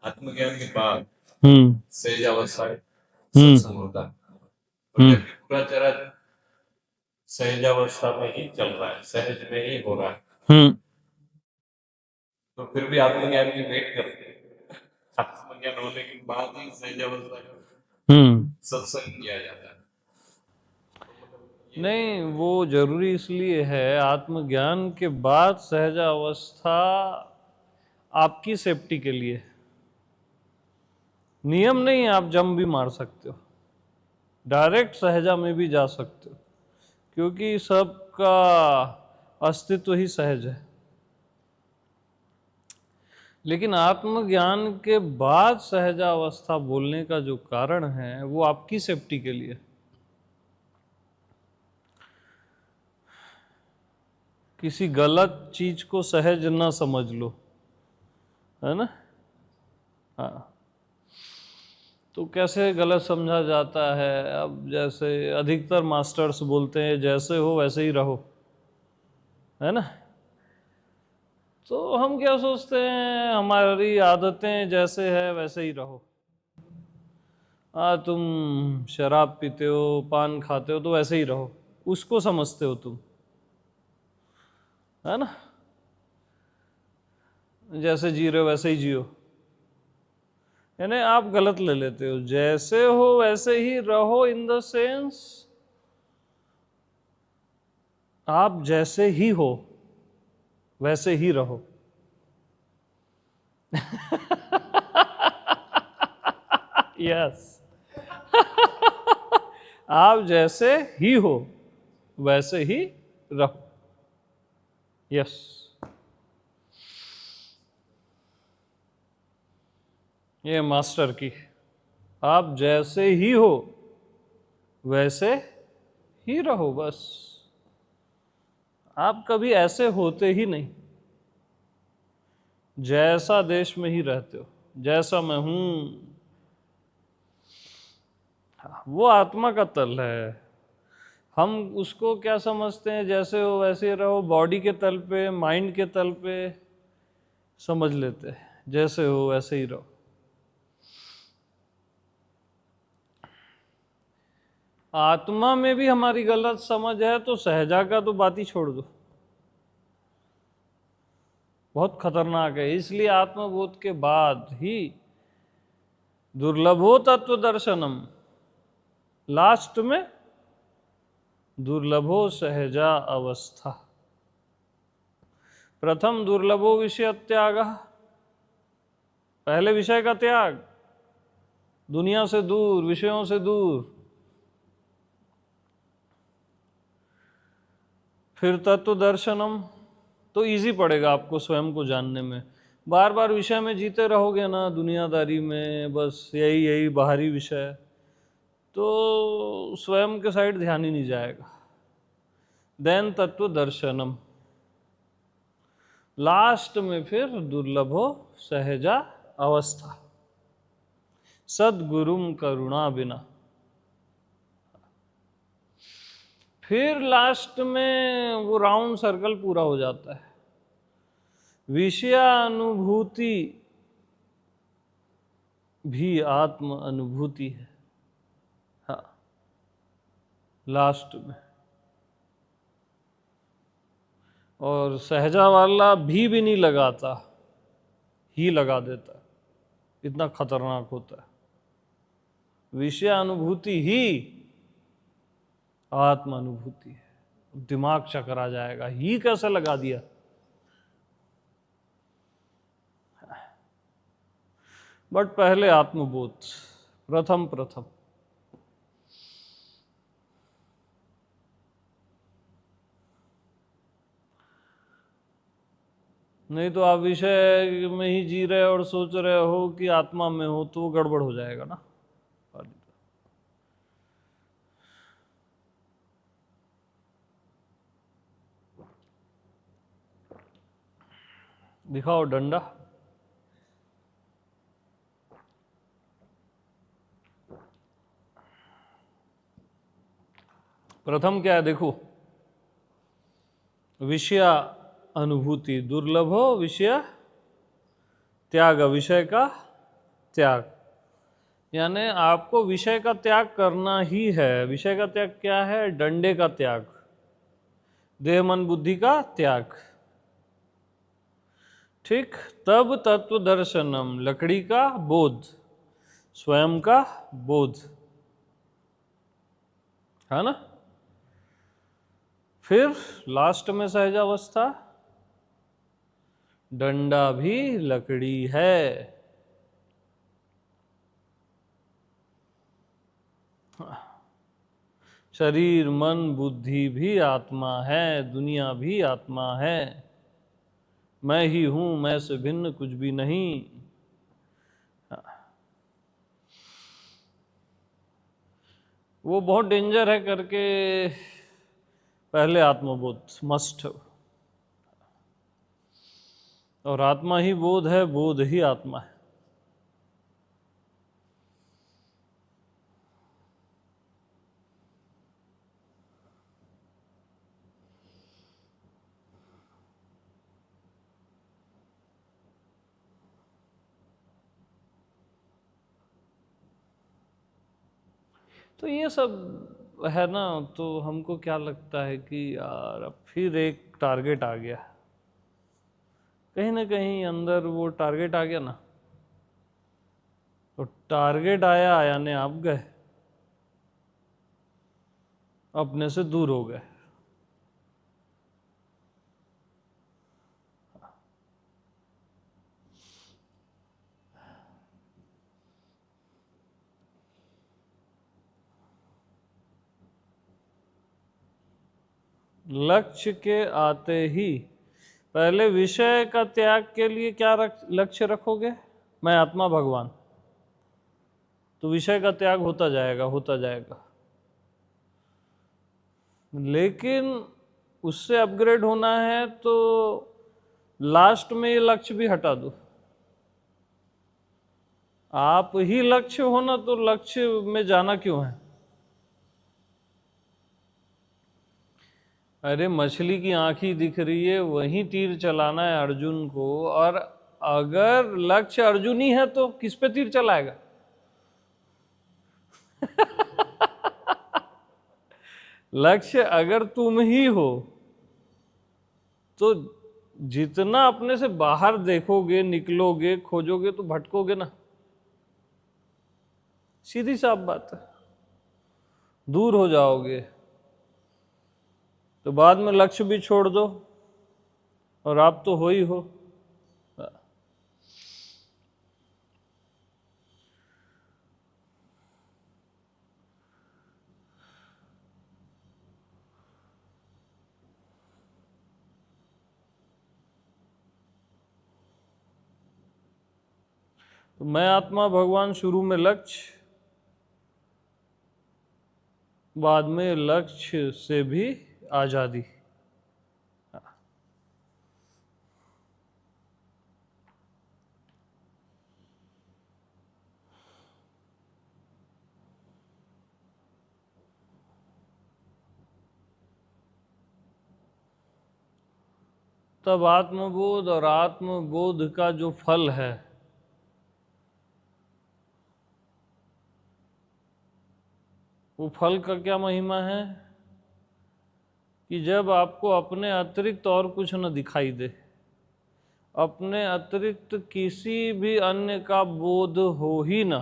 आत्मज्ञान के बाद हम्म सहज अवस्था हम्म सत्संग होता है, और हम्म जबकि पूरा चरण सहज अवस्था में ही चल रहा है, सहज में ही हो रहा है, हम्म तो फिर भी आत्मज्ञान की वेट करते हैं। आत्मज्ञान होने के बाद ही सहज अवस्था का सत्संग किया जाता है। तो मतलब ये नहीं, वो जरूरी इसलिए है, आत्मज्ञान के बाद सहजावस्था आपकी सेफ्टी के लिए, नियम नहीं। आप जम भी मार सकते हो, डायरेक्ट सहजा में भी जा सकते हो, क्योंकि सबका अस्तित्व ही सहज है। लेकिन आत्मज्ञान के बाद सहजावस्था बोलने का जो कारण है वो आपकी सेफ्टी के लिए। किसी गलत चीज को सहज ना समझ लो, है ना। हाँ, तो कैसे गलत समझा जाता है? अब जैसे अधिकतर मास्टर्स बोलते हैं जैसे हो वैसे ही रहो, है ना। तो हम क्या सोचते हैं, हमारी आदतें जैसे है वैसे ही रहो। तुम शराब पीते हो, पान खाते हो, तो वैसे ही रहो, उसको समझते हो तुम, है ना। जैसे जी रहे हो वैसे ही जियो, यानी आप गलत ले लेते हो। जैसे हो वैसे ही रहो इन द सेंस, आप जैसे ही हो वैसे ही रहो। यस, आप जैसे ही हो वैसे ही रहो। यस, ये मास्टर की, आप जैसे ही हो वैसे ही रहो बस। आप कभी ऐसे होते ही नहीं, जैसा देश में ही रहते हो, जैसा मैं हूं। वो आत्मा का तल है। हम उसको क्या समझते हैं, जैसे हो वैसे रहो, बॉडी के तल पे, माइंड के तल पे समझ लेते हैं, जैसे हो वैसे ही रहो। आत्मा में भी हमारी गलत समझ है तो सहजा का तो बात ही छोड़ दो, बहुत खतरनाक है। इसलिए आत्मबोध के बाद ही दुर्लभो तत्व दर्शनम, लास्ट में दुर्लभो सहजा अवस्था। प्रथम दुर्लभो विषय त्याग, पहले विषय का त्याग, दुनिया से दूर, विषयों से दूर। फिर तत्व दर्शनम, तो इजी पड़ेगा आपको स्वयं को जानने में। बार बार विषय में जीते रहोगे ना, दुनियादारी में, बस यही यही बाहरी विषय, तो स्वयं के साइड ध्यान ही नहीं जाएगा। देन तत्व दर्शनम, लास्ट में फिर दुर्लभो सहजा अवस्था, सदगुरुम करुणा बिना। फिर लास्ट में वो राउंड सर्कल पूरा हो जाता है। विषयानुभूति भी आत्म अनुभूति है, हाँ, लास्ट में। और सहजा वाला भी नहीं लगाता, ही लगा देता है, इतना खतरनाक होता है। विषयानुभूति ही आत्म अनुभूति है। दिमाग चकरा जाएगा, ही कैसे लगा दिया। बट पहले आत्मबोध, प्रथम प्रथम। नहीं तो आप विषय में ही जी रहे और सोच रहे हो कि आत्मा में हो, तो वो गड़बड़ हो जाएगा ना। दिखाओ डंडा। प्रथम क्या है देखो, विषय अनुभूति, दुर्लभ हो विषय त्याग, विषय का त्याग, यानी आपको विषय का त्याग करना ही है। विषय का त्याग क्या है? डंडे का त्याग, देह मन बुद्धि का त्याग। ठीक, तब तत्व दर्शनम, लकड़ी का बोध, स्वयं का बोध, है ना। फिर लास्ट में सहजावस्था, डंडा भी लकड़ी है। शरीर मन बुद्धि भी आत्मा है, दुनिया भी आत्मा है। मैं ही हूं, मैं से भिन्न कुछ भी नहीं। वो बहुत डेंजर है करके पहले आत्मबोध मस्ट। और आत्मा ही बोध है, बोध ही आत्मा है। तो ये सब है ना, तो हमको क्या लगता है कि यार अब फिर एक टारगेट आ गया, कहीं ना कहीं अंदर वो टारगेट आ गया ना। तो टारगेट आया, यानी आप गए, अपने से दूर हो गए। लक्ष्य के आते ही पहले विषय का त्याग के लिए क्या लक्ष्य रखोगे? मैं आत्मा भगवान। तो विषय का त्याग होता जाएगा, होता जाएगा। लेकिन उससे अपग्रेड होना है तो लास्ट में ये लक्ष्य भी हटा दो। आप ही लक्ष्य हो ना, तो लक्ष्य में जाना क्यों है? अरे मछली की आंख ही दिख रही है, वहीं तीर चलाना है अर्जुन को। और अगर लक्ष्य अर्जुन ही है तो किस पे तीर चलाएगा? लक्ष्य अगर तुम ही हो तो जितना अपने से बाहर देखोगे, निकलोगे, खोजोगे, तो भटकोगे ना। सीधी साफ बात है, दूर हो जाओगे। तो बाद में लक्ष्य भी छोड़ दो, और आप तो हो ही हो। तो मैं आत्मा भगवान शुरू में लक्ष्य, बाद में लक्ष्य से भी आजादी। तब आत्मबोध और आत्मबोध का जो फल है, वो फल का क्या महिमा है कि जब आपको अपने अतिरिक्त और कुछ न दिखाई दे, अपने अतिरिक्त किसी भी अन्य का बोध हो ही ना,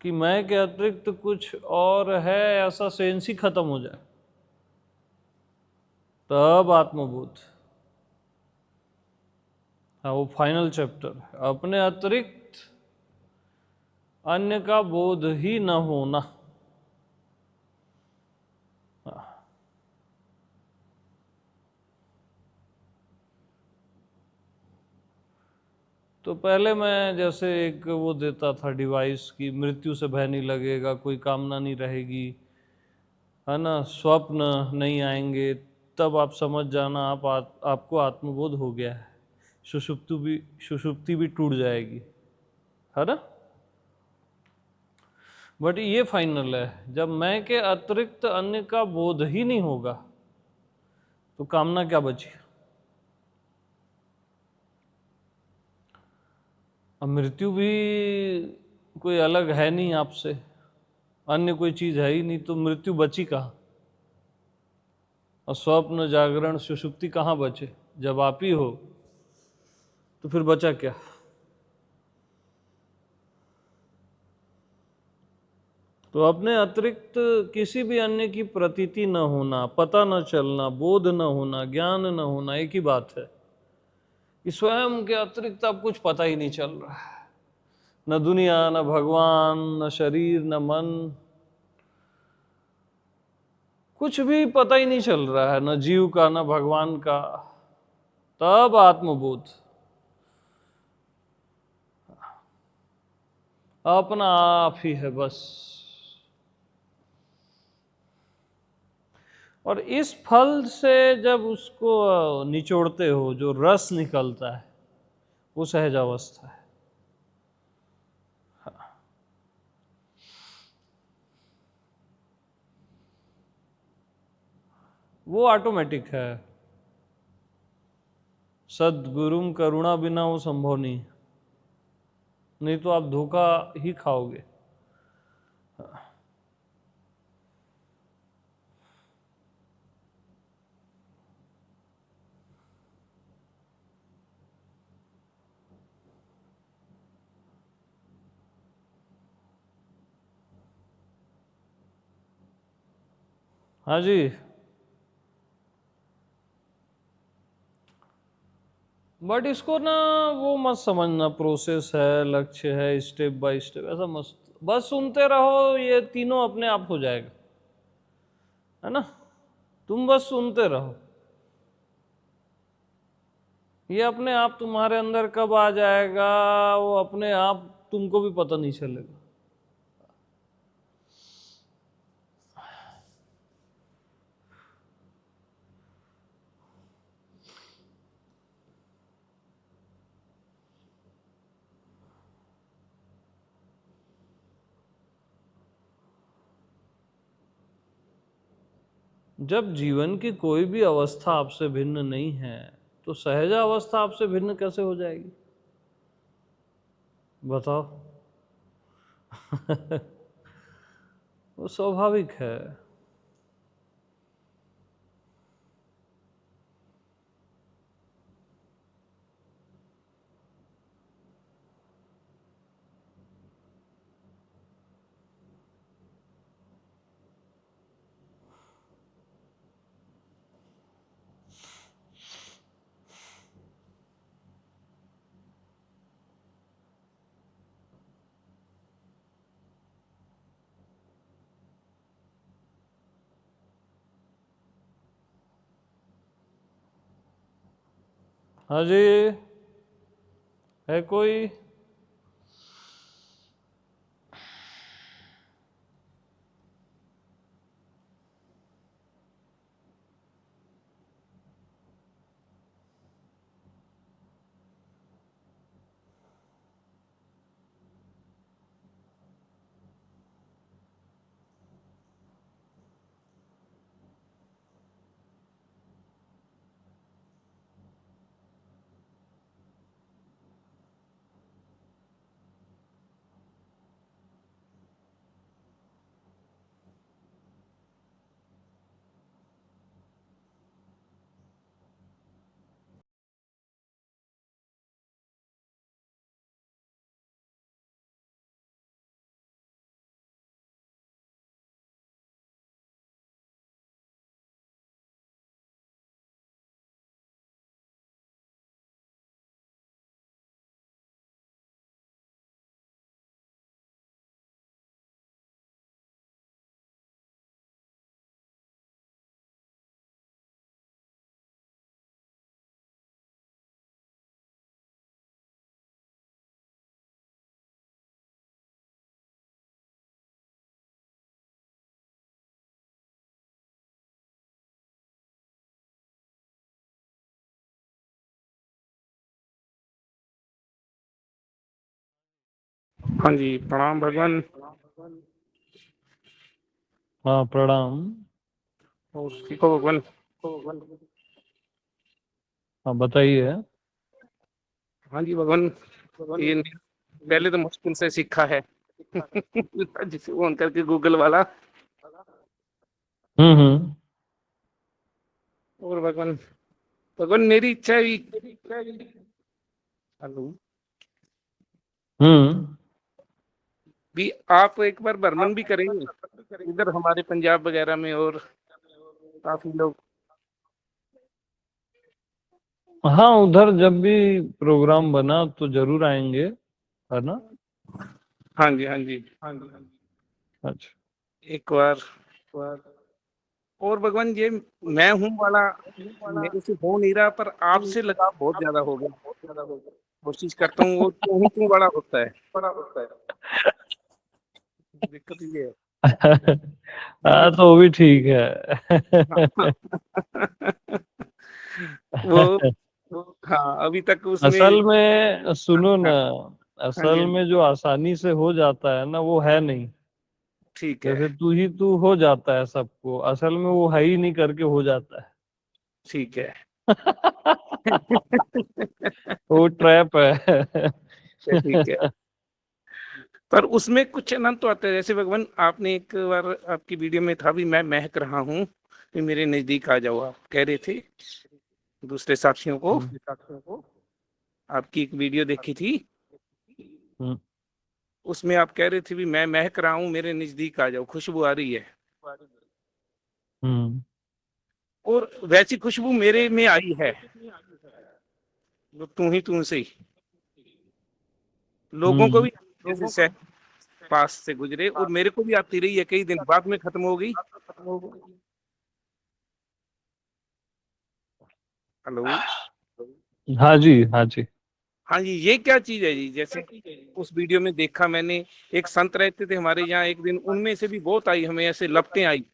कि मैं के अतिरिक्त कुछ और है, ऐसा सेंस ही खत्म हो जाए, तब आत्मबोध। हाँ, वो फाइनल चैप्टर, अपने अतिरिक्त अन्य का बोध ही न होना। तो पहले मैं जैसे एक वो देता था डिवाइस की, मृत्यु से भय नहीं लगेगा, कोई कामना नहीं रहेगी, है ना, स्वप्न नहीं आएंगे, तब आप समझ जाना आपको आत्मबोध हो गया है। सुषुप्ति भी टूट जाएगी, है ना। बट ये फाइनल है, जब मैं के अतिरिक्त अन्य का बोध ही नहीं होगा, तो कामना क्या बची? अब मृत्यु भी कोई अलग है नहीं आपसे, अन्य कोई चीज है ही नहीं, तो मृत्यु बची कहाँ? और स्वप्न जागरण सुषुप्ति कहाँ बचे? जब आप ही हो तो फिर बचा क्या? तो अपने अतिरिक्त किसी भी अन्य की प्रतीति न होना, पता न चलना, बोध न होना, ज्ञान न होना, एक ही बात है कि स्वयं के अतिरिक्त अब कुछ पता ही नहीं चल रहा है। न दुनिया, न भगवान, न शरीर, न मन, कुछ भी पता ही नहीं चल रहा है, न जीव का, न भगवान का। तब आत्मबोध, अपना आप ही है बस। और इस फल से जब उसको निचोड़ते हो, जो रस निकलता है, वो सहज अवस्था है। वो ऑटोमेटिक है। सद्गुरुम करुणा बिना वो संभव नहीं, नहीं तो आप धोखा ही खाओगे। हाँ जी। बट इसको ना वो मत समझना प्रोसेस है, लक्ष्य है, स्टेप बाय स्टेप, ऐसा मत। बस सुनते रहो, ये तीनों अपने आप हो जाएगा, है ना। तुम बस सुनते रहो, ये अपने आप तुम्हारे अंदर कब आ जाएगा, वो अपने आप तुमको भी पता नहीं चलेगा। जब जीवन की कोई भी अवस्था आपसे भिन्न नहीं है, तो सहजा अवस्था आपसे भिन्न कैसे हो जाएगी? बताओ। वो स्वाभाविक है। हाँ जी, है कोई? हाँ जी, प्रणाम भगवान। हाँ, प्रणाम। और सीखो भगवान। हाँ, बताइए। हाँ जी भगवान, ये पहले तो मुश्किल से सीखा है जिसे ऑन करके गूगल वाला। हम्म। और भगवान, भगवान मेरी इच्छा है हेलो हम्म। भी आप एक बार भ्रमण भी करेंगे इधर हमारे पंजाब वगैरह में, और काफी लोग। हाँ, उधर जब भी प्रोग्राम बना तो जरूर आएंगे, है ना। हाँ जी, हाँ जी, हाँ जी, हाँ जी। अच्छा। एक बार और भगवान ये मैं हूँ वाला मेरे से हो नहीं रहा, पर आपसे लगाव बहुत ज्यादा हो गया। कोशिश करता हूँ, वो तू बड़ा होता है। दिक्कत ये है। हाँ, तो वो भी ठीक है। वो हाँ, अभी तक उसमें। असल में सुनो ना, हाँ, हाँ जी, असल हाँ जी, में जो आसानी से हो जाता है ना, वो है नहीं। ठीक है, जैसे तू हो जाता है सबको, असल में वो है ही नहीं करके हो जाता ठीक है। है। वो ट्रैप है। ठीक है। पर उसमें कुछ अनंत तो आता है, जैसे भगवान आपने एक बार आपकी वीडियो में था भी, मैं महक रहा हूँ कि मेरे नजदीक आ जाओ, आप कह रहे थे दूसरे साथियों को। हम्म। आपकी एक वीडियो देखी थी, हम्म। उसमें आप कह रहे थे भी मैं महक रहा हूँ, मेरे नजदीक आ जाओ, खुशबू आ रही है। हम्म। और वैसी खुशबू मेरे में आई है, वो तू ही तू से ही लोगों को हम्म। भी, जैसे से पास से गुजरे, और मेरे को भी आती रही है, कई दिन बाद में खत्म हो गई। हेलो। हाँ जी, हाँ जी। हाँ जी, ये क्या चीज है जी? जैसे उस वीडियो में देखा मैंने, एक संत रहते थे हमारे यहाँ, एक दिन उनमें से भी बहुत आई, हमें ऐसे लपटें आई,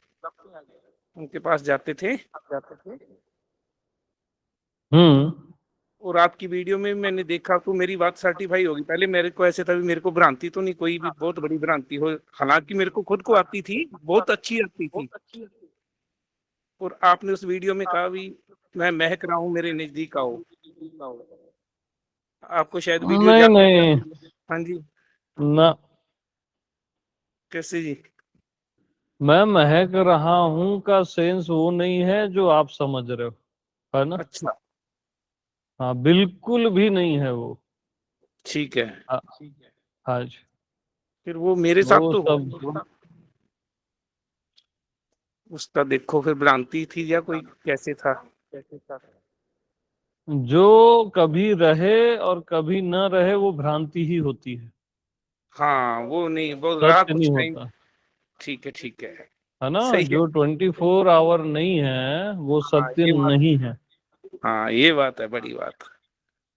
उनके पास जाते थे। हम्म। और आपकी वीडियो में मैंने देखा, तो मेरी बात सर्टिफाई होगी। पहले मेरे को ऐसे था भी मेरे को भ्रांति तो नहीं, कोई भी बहुत बड़ी भ्रांति हो, हालांकि मेरे को खुद को आती थी, बहुत अच्छी आती थी। और आपने उस वीडियो में कहा भी मैं महक रहा हूँ, मेरे नजदीक आओ। आपको शायद वीडियो नहीं याद। नहीं, हाँ जी। ना। कैसे जी? मैं महक रहा हूँ का सेंस वो नहीं है जो आप समझ रहे हो, है ना। अच्छा, हाँ, बिल्कुल भी नहीं है वो। ठीक है। हाँ। हाँ जी। फिर वो मेरे वो साथ तो सब उसका देखो, फिर भ्रांति थी या कोई कैसे था? जो कभी रहे और कभी न रहे, वो भ्रांति ही होती हाँ, वो नहीं, वो रहा सत्य कुछ नहीं टाइम। होता, ठीक है, ठीक है। है ना। सही है। जो 24 आवर नहीं है वो हाँ सत्य ये बात, नहीं है, हाँ ये बात है, बड़ी बात।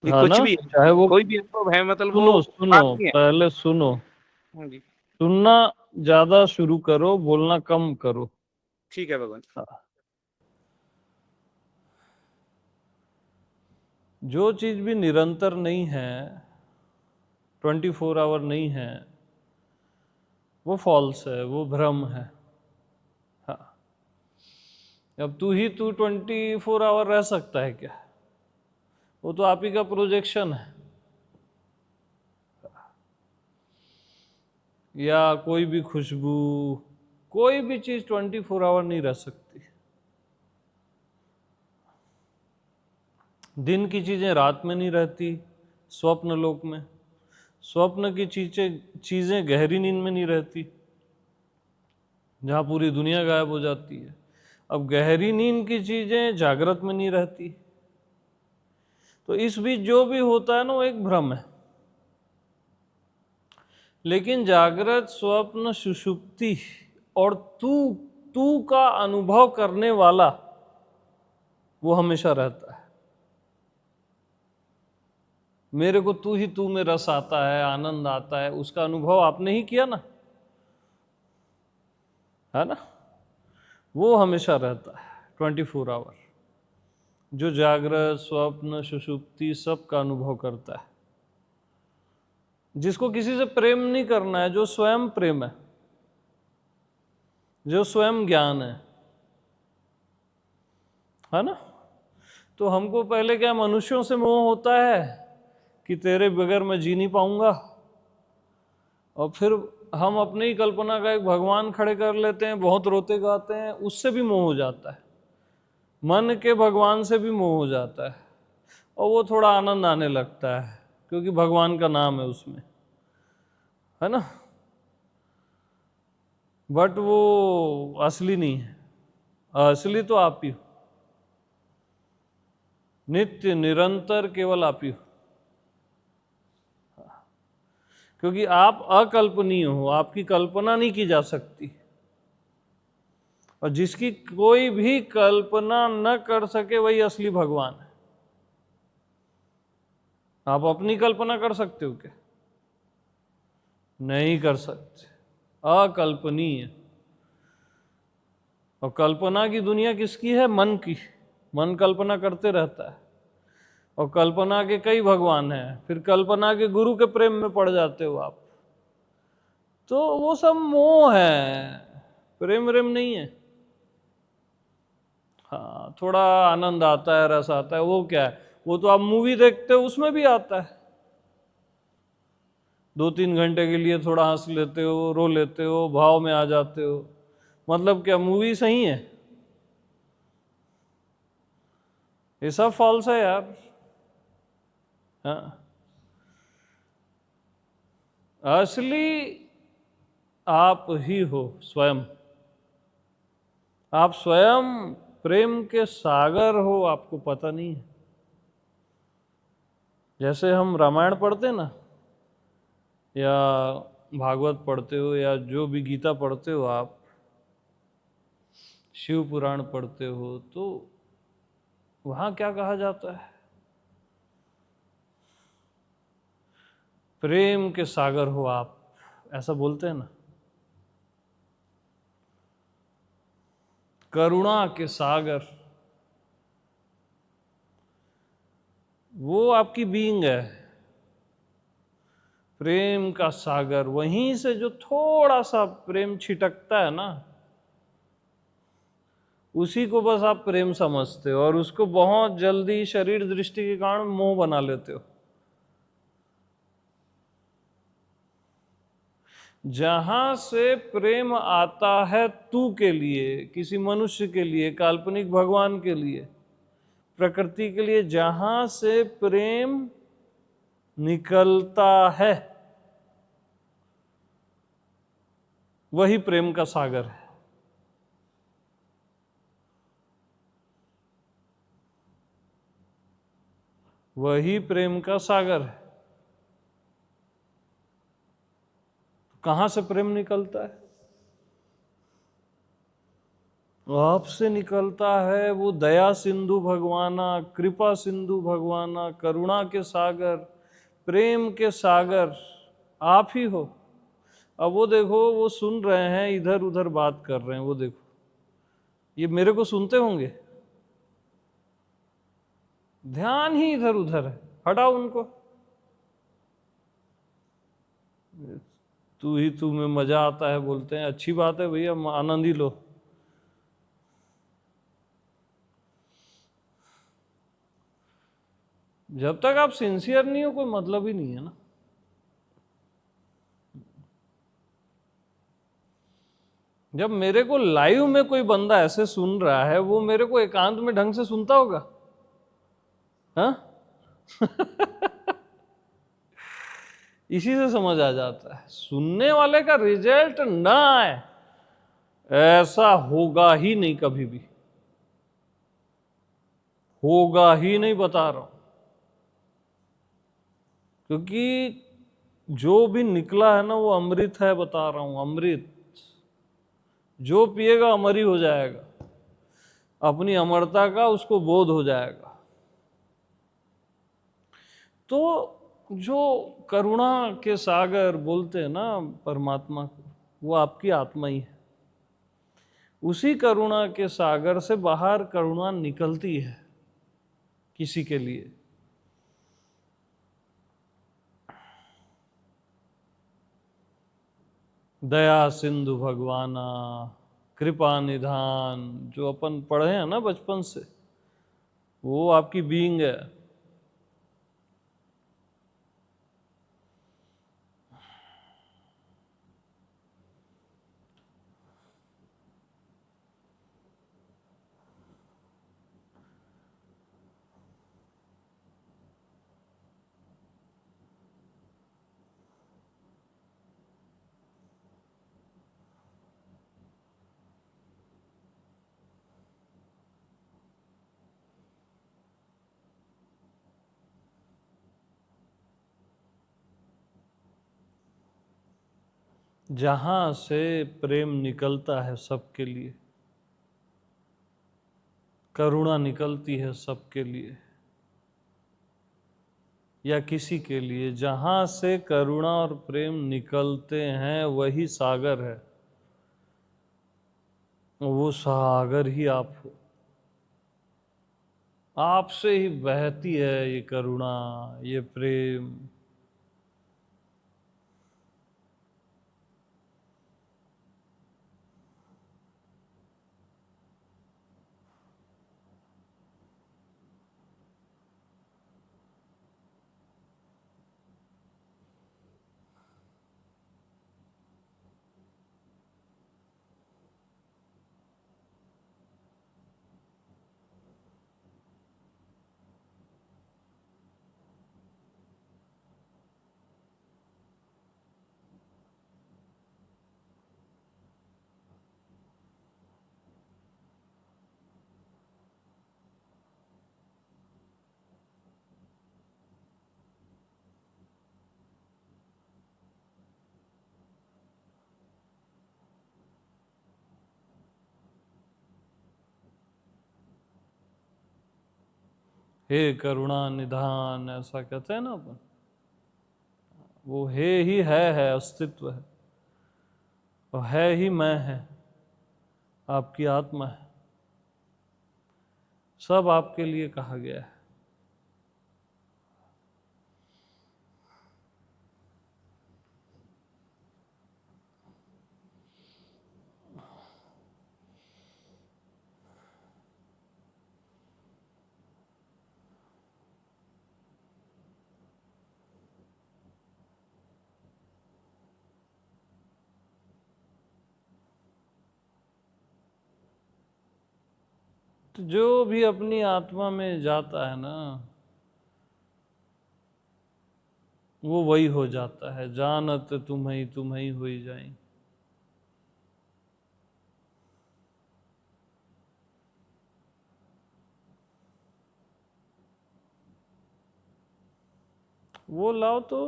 ये है कुछ ना। भी चाहे है, वो, कोई भी अनुभव है, मतलब वो सुनो सुनो, बात नहीं है। पहले सुनो। हाँ जी, सुनना ज्यादा शुरू करो, बोलना कम करो। ठीक है भगवान। जो चीज भी निरंतर नहीं है, 24 आवर नहीं है, वो फॉल्स है, वो भ्रम है। हाँ। अब तू 24 आवर रह सकता है क्या? वो तो आप ही का प्रोजेक्शन है। या कोई भी खुशबू, कोई भी चीज 24 आवर नहीं रह सकती। दिन की चीजें रात में नहीं रहती, स्वप्न लोक में। स्वप्न की चीजें चीजें गहरी नींद में नहीं रहती, जहां पूरी दुनिया गायब हो जाती है। अब गहरी नींद की चीजें जागृत में नहीं रहती। तो इस बीच जो भी होता है ना, वो एक भ्रम है। लेकिन जागृत, स्वप्न, सुषुप्ति और तू तू का अनुभव करने वाला, वो हमेशा रहता है। मेरे को तू में रस आता है, आनंद आता है, उसका अनुभव आपने ही किया ना, है ना। वो हमेशा रहता है 24 आवर। जो जागृत, स्वप्न, सुषुप्ति सब का अनुभव करता है, जिसको किसी से प्रेम नहीं करना है, जो स्वयं प्रेम है, जो स्वयं ज्ञान है ना। तो हमको पहले क्या, मनुष्यों से मोह होता है कि तेरे बगैर मैं जी नहीं पाऊंगा, और फिर हम अपनी ही कल्पना का एक भगवान खड़े कर लेते हैं, बहुत रोते गाते हैं, उससे भी मोह हो जाता है, मन के भगवान से भी मोह हो जाता है, और वो थोड़ा आनंद आने लगता है क्योंकि भगवान का नाम है उसमें, है ना। बट वो असली नहीं है, असली तो आप ही हो, नित्य निरंतर केवल आप ही हो, क्योंकि आप अकल्पनीय हो, आपकी कल्पना नहीं की जा सकती, और जिसकी कोई भी कल्पना न कर सके वही असली भगवान है। आप अपनी कल्पना कर सकते हो क्या? नहीं कर सकते, अकल्पनीय। और कल्पना की दुनिया किसकी है? मन की। मन कल्पना करते रहता है, और कल्पना के कई भगवान हैं, फिर कल्पना के गुरु के प्रेम में पड़ जाते हो आप, तो वो सब मोह है, प्रेम प्रेम नहीं है। हाँ, थोड़ा आनंद आता है, रस आता है, वो क्या है? वो तो आप मूवी देखते हो उसमें भी आता है, 2-3 घंटे के लिए थोड़ा हंस लेते हो, रो लेते हो, भाव में आ जाते हो, मतलब क्या मूवी सही है? ये सब फॉल्स है यार। हाँ, असली आप ही हो स्वयं। आप स्वयं प्रेम के सागर हो, आपको पता नहीं है। जैसे हम रामायण पढ़ते ना, या भागवत पढ़ते हो, या जो भी गीता पढ़ते हो, आप शिव पुराण पढ़ते हो, तो वहां क्या कहा जाता है? प्रेम के सागर हो आप, ऐसा बोलते हैं ना। करुणा के सागर, वो आपकी बीइंग है। प्रेम का सागर, वहीं से जो थोड़ा सा प्रेम छिटकता है ना, उसी को बस आप प्रेम समझते हो, और उसको बहुत जल्दी शरीर दृष्टि के कारण मोह बना लेते हो। जहां से प्रेम आता है तू के लिए, किसी मनुष्य के लिए, काल्पनिक भगवान के लिए, प्रकृति के लिए, जहां से प्रेम निकलता है वही प्रेम का सागर है। वही प्रेम का सागर है। कहां से प्रेम निकलता है? आपसे निकलता है। वो दया सिंधु भगवाना, कृपा सिंधु भगवाना, करुणा के सागर, प्रेम के सागर आप ही हो। अब वो देखो, वो सुन रहे हैं, इधर उधर बात कर रहे हैं, वो देखो, ये मेरे को सुनते होंगे, ध्यान ही इधर उधर है, हटाओ उनको। तू ही तू में मजा आता है बोलते हैं, अच्छी बात है भैया, आनंद ही लो। जब तक आप सिंसियर नहीं हो, कोई मतलब ही नहीं है ना। जब मेरे को लाइव में कोई बंदा ऐसे सुन रहा है, वो मेरे को एकांत में ढंग से सुनता होगा? हाँ? इसी से समझ आ जाता है, सुनने वाले का रिजल्ट ना आए, ऐसा होगा ही नहीं, कभी भी होगा ही नहीं, बता रहा हूं। क्योंकि जो भी निकला है ना, वो अमृत है, बता रहा हूं, अमृत। जो पिएगा अमर ही हो जाएगा, अपनी अमरता का उसको बोध हो जाएगा। तो जो करुणा के सागर बोलते हैं ना परमात्मा को, वो आपकी आत्मा ही है। उसी करुणा के सागर से बाहर करुणा निकलती है किसी के लिए। दया सिंधु भगवाना, कृपा निधान, जो अपन पढ़े हैं ना बचपन से, वो आपकी बीइंग है। जहां से प्रेम निकलता है सबके लिए, करुणा निकलती है सबके लिए या किसी के लिए, जहां से करुणा और प्रेम निकलते हैं वही सागर है। वो सागर ही आप हो। आपसे ही बहती है ये करुणा, ये प्रेम। हे करुणा निधान, ऐसा कहते हैं ना अपन। वो हे ही है अस्तित्व है, और है ही मैं है, आपकी आत्मा है। सब आपके लिए कहा गया है। तो जो भी अपनी आत्मा में जाता है ना, वो वही हो जाता है। जानत तुम्हें हुई जाए। वो लाओ तो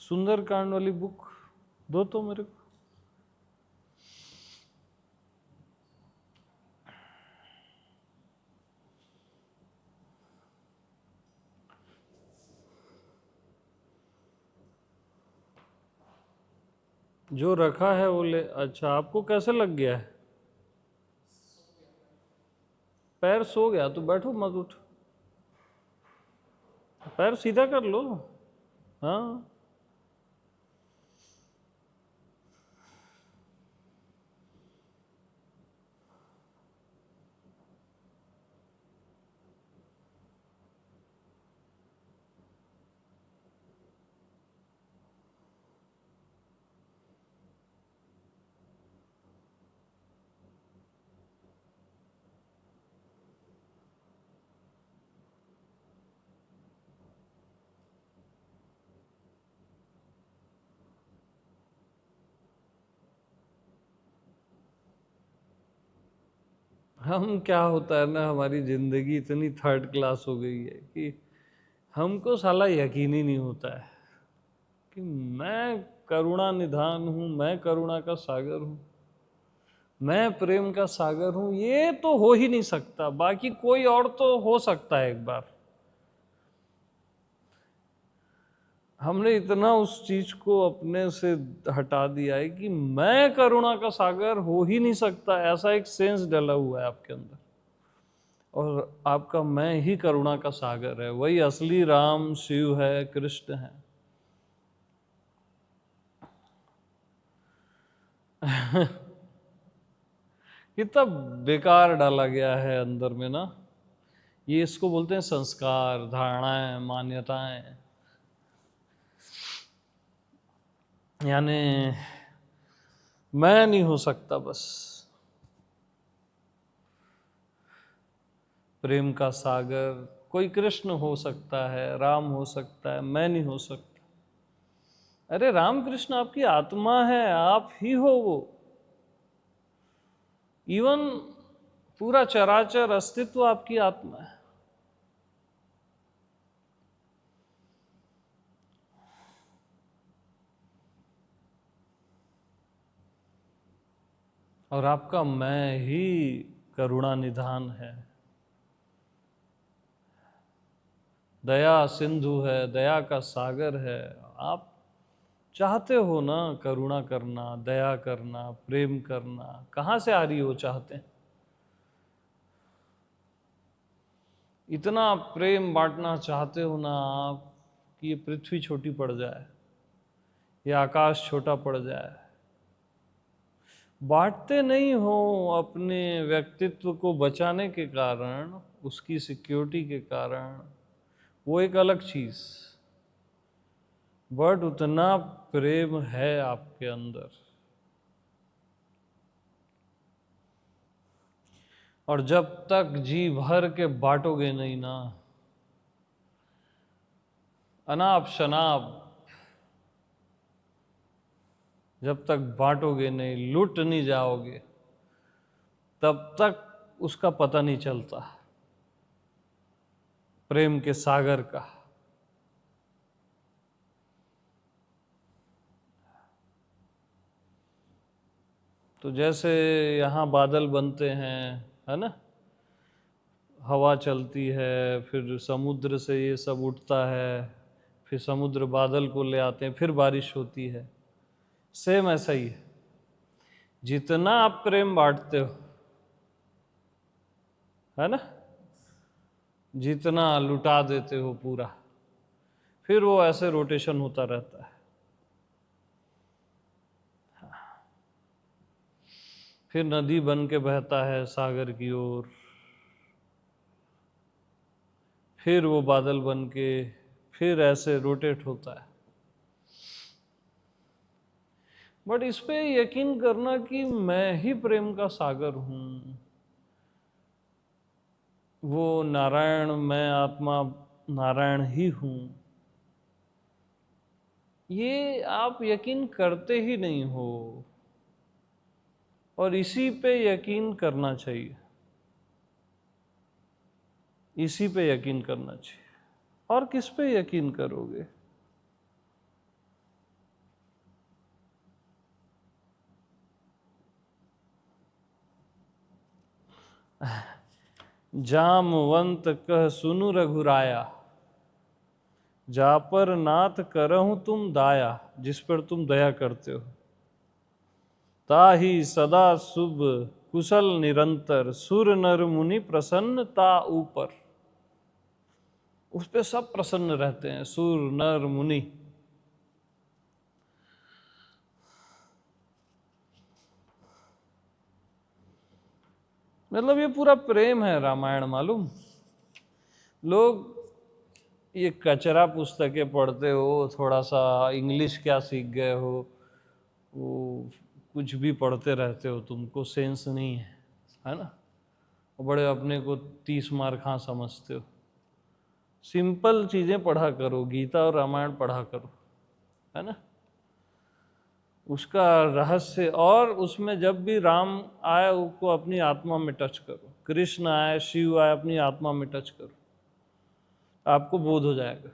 सुंदरकांड वाली बुक दो तो मेरे को। जो रखा है वो ले। अच्छा, आपको कैसे लग गया है? पैर सो गया तो बैठो, मत उठ। पैर सीधा कर लो। हाँ, हम क्या होता है ना, हमारी जिंदगी इतनी थर्ड क्लास हो गई है कि हमको साला यकीन ही नहीं होता है कि मैं करुणा निधान हूं, मैं करुणा का सागर हूं, मैं प्रेम का सागर हूं। ये तो हो ही नहीं सकता। बाकी कोई और तो हो सकता है एक बार। हमने इतना उस चीज को अपने से हटा दिया है कि मैं करुणा का सागर हो ही नहीं सकता, ऐसा एक सेंस डला हुआ है आपके अंदर। और आपका मैं ही करुणा का सागर है। वही असली राम शिव है, कृष्ण है। कितना बेकार डाला गया है अंदर में ना। ये इसको बोलते हैं संस्कार, धारणाएं, मान्यताएं। यानी मैं नहीं हो सकता बस। प्रेम का सागर कोई कृष्ण हो सकता है, राम हो सकता है, मैं नहीं हो सकता। अरे राम कृष्ण आपकी आत्मा है, आप ही हो वो। इवन पूरा चराचर अस्तित्व आपकी आत्मा है। और आपका मैं ही करुणा निधान है, दया सिंधु है, दया का सागर है। आप चाहते हो ना करुणा करना, दया करना, प्रेम करना, कहाँ से आ रही हो चाहते हैं? इतना प्रेम बांटना चाहते हो ना आप कि ये पृथ्वी छोटी पड़ जाए, ये आकाश छोटा पड़ जाए। बांटते नहीं हो अपने व्यक्तित्व को बचाने के कारण, उसकी सिक्योरिटी के कारण, वो एक अलग चीज। बट उतना प्रेम है आपके अंदर, और जब तक जी भर के बांटोगे नहीं ना, अनाप शनाप जब तक बांटोगे नहीं, लूट नहीं जाओगे, तब तक उसका पता नहीं चलता प्रेम के सागर का। तो जैसे यहाँ बादल बनते हैं, है ना, हवा चलती है, फिर समुद्र से ये सब उठता है, फिर समुद्र बादल को ले आते हैं, फिर बारिश होती है। सेम ऐसा ही है, जितना आप प्रेम बांटते हो, है ना, जितना लुटा देते हो पूरा, फिर वो ऐसे रोटेशन होता रहता है। फिर नदी बन के बहता है सागर की ओर, फिर वो बादल बन के फिर ऐसे रोटेट होता है। बट इस पे यकीन करना कि मैं ही प्रेम का सागर हूं, वो नारायण, मैं आत्मा नारायण ही हूं, ये आप यकीन करते ही नहीं हो। और इसी पे यकीन करना चाहिए, इसी पे यकीन करना चाहिए। और किस पे यकीन करोगे? जामवंत कह सुनु रघुराया, जा पर नाथ करहु तुम दाया, जिस पर तुम दया करते हो, ताहि सदा शुभ कुशल निरंतर, सुर नर मुनि प्रसन्न ता ऊपर। उस पे सब प्रसन्न रहते हैं, सुर नर मुनि। मतलब ये पूरा प्रेम है रामायण, मालूम। लोग ये कचरा पुस्तकें पढ़ते हो, थोड़ा सा इंग्लिश क्या सीख गए हो, वो कुछ भी पढ़ते रहते हो, तुमको सेंस नहीं है ना, बड़े अपने को 30 मार खां समझते हो। सिंपल चीजें पढ़ा करो, गीता और रामायण पढ़ा करो, है ना, उसका रहस्य। और उसमें जब भी राम आए उसको अपनी आत्मा में टच करो, कृष्ण आए, शिव आए, अपनी आत्मा में टच करो, आपको बोध हो जाएगा।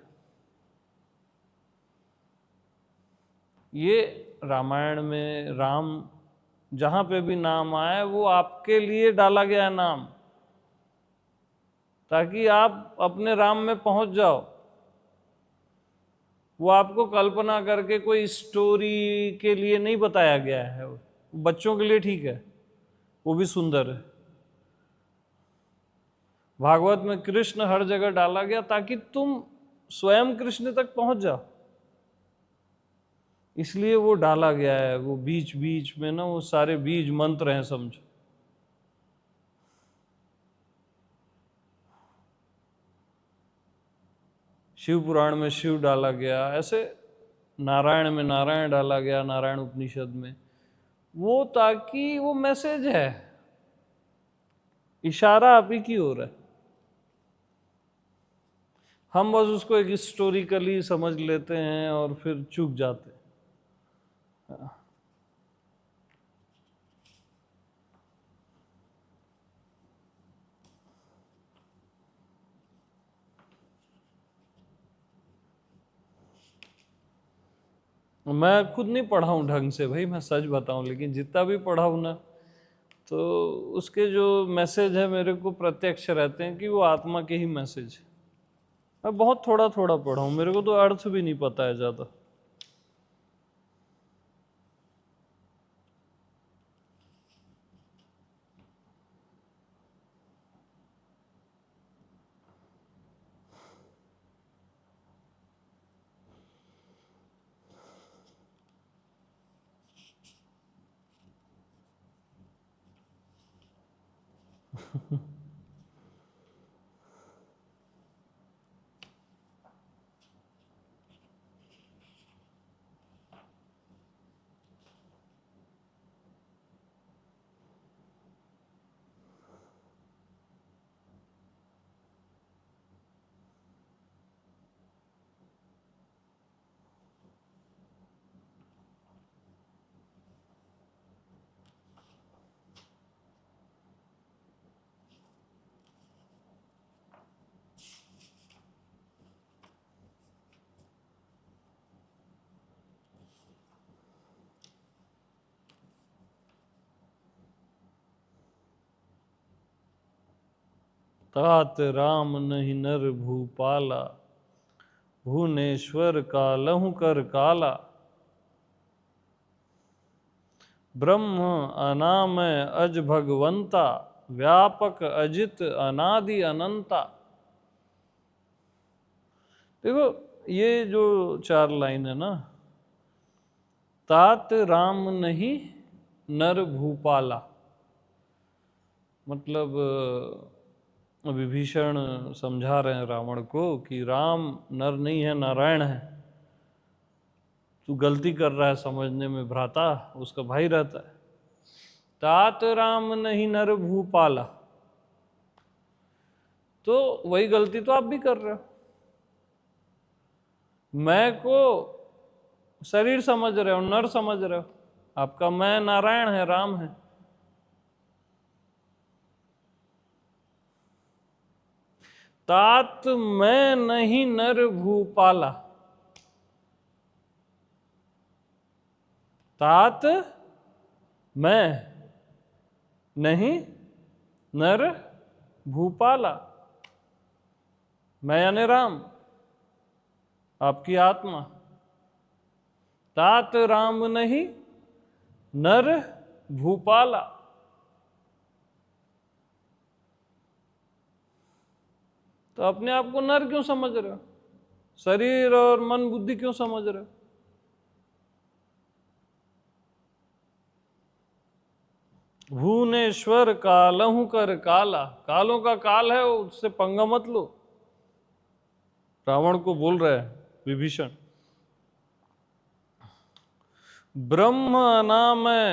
ये रामायण में राम जहां पे भी नाम आए, वो आपके लिए डाला गया नाम, ताकि आप अपने राम में पहुंच जाओ। वो आपको कल्पना करके कोई स्टोरी के लिए नहीं बताया गया है, बच्चों के लिए ठीक है, वो भी सुंदर है। भागवत में कृष्ण हर जगह डाला गया ताकि तुम स्वयं कृष्ण तक पहुंच जाओ, इसलिए वो डाला गया है। वो बीच बीच में ना वो सारे बीज मंत्र हैं, समझो। शिव पुराण में शिव डाला गया, ऐसे नारायण में नारायण डाला गया, नारायण उपनिषद में, वो ताकि वो मैसेज है, इशारा आप ही की ओर है। हम बस उसको एक हिस्टोरिकली समझ लेते हैं और फिर चूक जाते हैं। मैं खुद नहीं पढ़ा हूँ ढंग से भाई, मैं सच बताऊं, लेकिन जितना भी पढ़ा हूं ना, तो उसके जो मैसेज है मेरे को प्रत्यक्ष रहते हैं कि वो आत्मा के ही मैसेज है। मैं बहुत थोड़ा थोड़ा पढ़ा हूँ, मेरे को तो अर्थ भी नहीं पता है ज़्यादा। तात राम नहीं नर भूपाला, भुवनेश्वर कालहु कर काला। ब्रह्म अनामय अज भगवंता, व्यापक अजित अनादि अनंता। देखो ये जो 4 लाइन है ना, तात राम नहीं नर भूपाला, मतलब विभीषण समझा रहे हैं रावण को कि राम नर नहीं है, नारायण है। तू गलती कर रहा है समझने में भ्राता, उसका भाई रहता है। तात राम नहीं नर भूपाला, तो वही गलती तो आप भी कर रहे हो। मैं को शरीर समझ रहे हो, नर समझ रहे हो। आपका मैं नारायण है, राम है। तात मैं नहीं नर भूपाला, तात मैं नहीं नर भूपाला। मैं यानी राम, आपकी आत्मा। तात राम नहीं नर भूपाला। तो अपने आप को नर क्यों समझ रहे हो? शरीर और मन बुद्धि क्यों समझ रहे हो? भुवनेश्वर कालहु कर काला, कालों का काल है, उससे पंगा मत लो। रावण को बोल रहा है विभीषण। ब्रह्म अनामय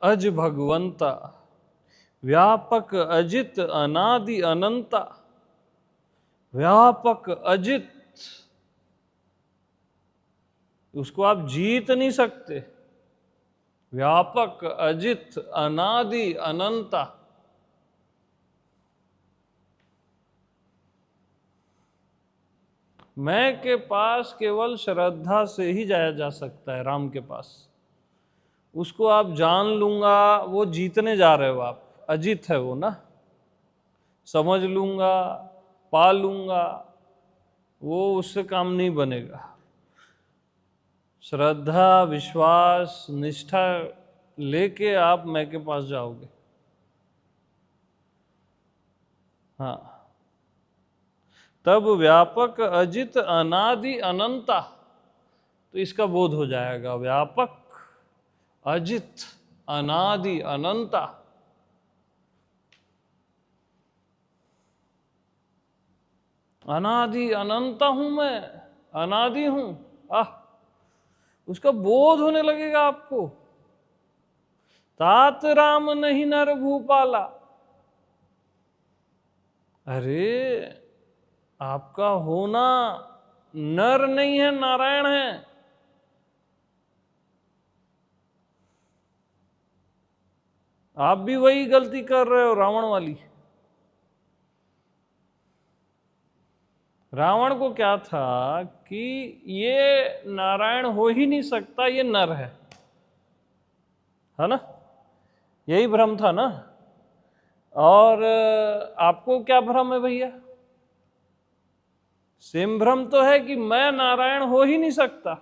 अज भगवंता, व्यापक अजित अनादि अनंता। व्यापक अजित, उसको आप जीत नहीं सकते। व्यापक अजित अनादि अनंता। मैं के पास केवल श्रद्धा से ही जाया जा सकता है, राम के पास। उसको आप जान लूंगा, वो जीतने जा रहे हो आप, अजित है वो ना। समझ लूंगा, पा लूंगा, वो उससे काम नहीं बनेगा। श्रद्धा, विश्वास, निष्ठा लेके आप मैं के पास जाओगे। हाँ, तब व्यापक अजित अनादि अनंता, तो इसका बोध हो जाएगा। व्यापक अजित अनादि अनंता। अनादि अनंता हूं मैं, अनादि हूं। उसका बोध होने लगेगा आपको। तात राम नहीं नर भूपाला। अरे आपका होना नर नहीं है, नारायण है। आप भी वही गलती कर रहे हो, रावण वाली। रावण को क्या था कि ये नारायण हो ही नहीं सकता, ये नर है ना। यही भ्रम था ना। और आपको क्या भ्रम है भैया? सेम भ्रम तो है कि मैं नारायण हो ही नहीं सकता,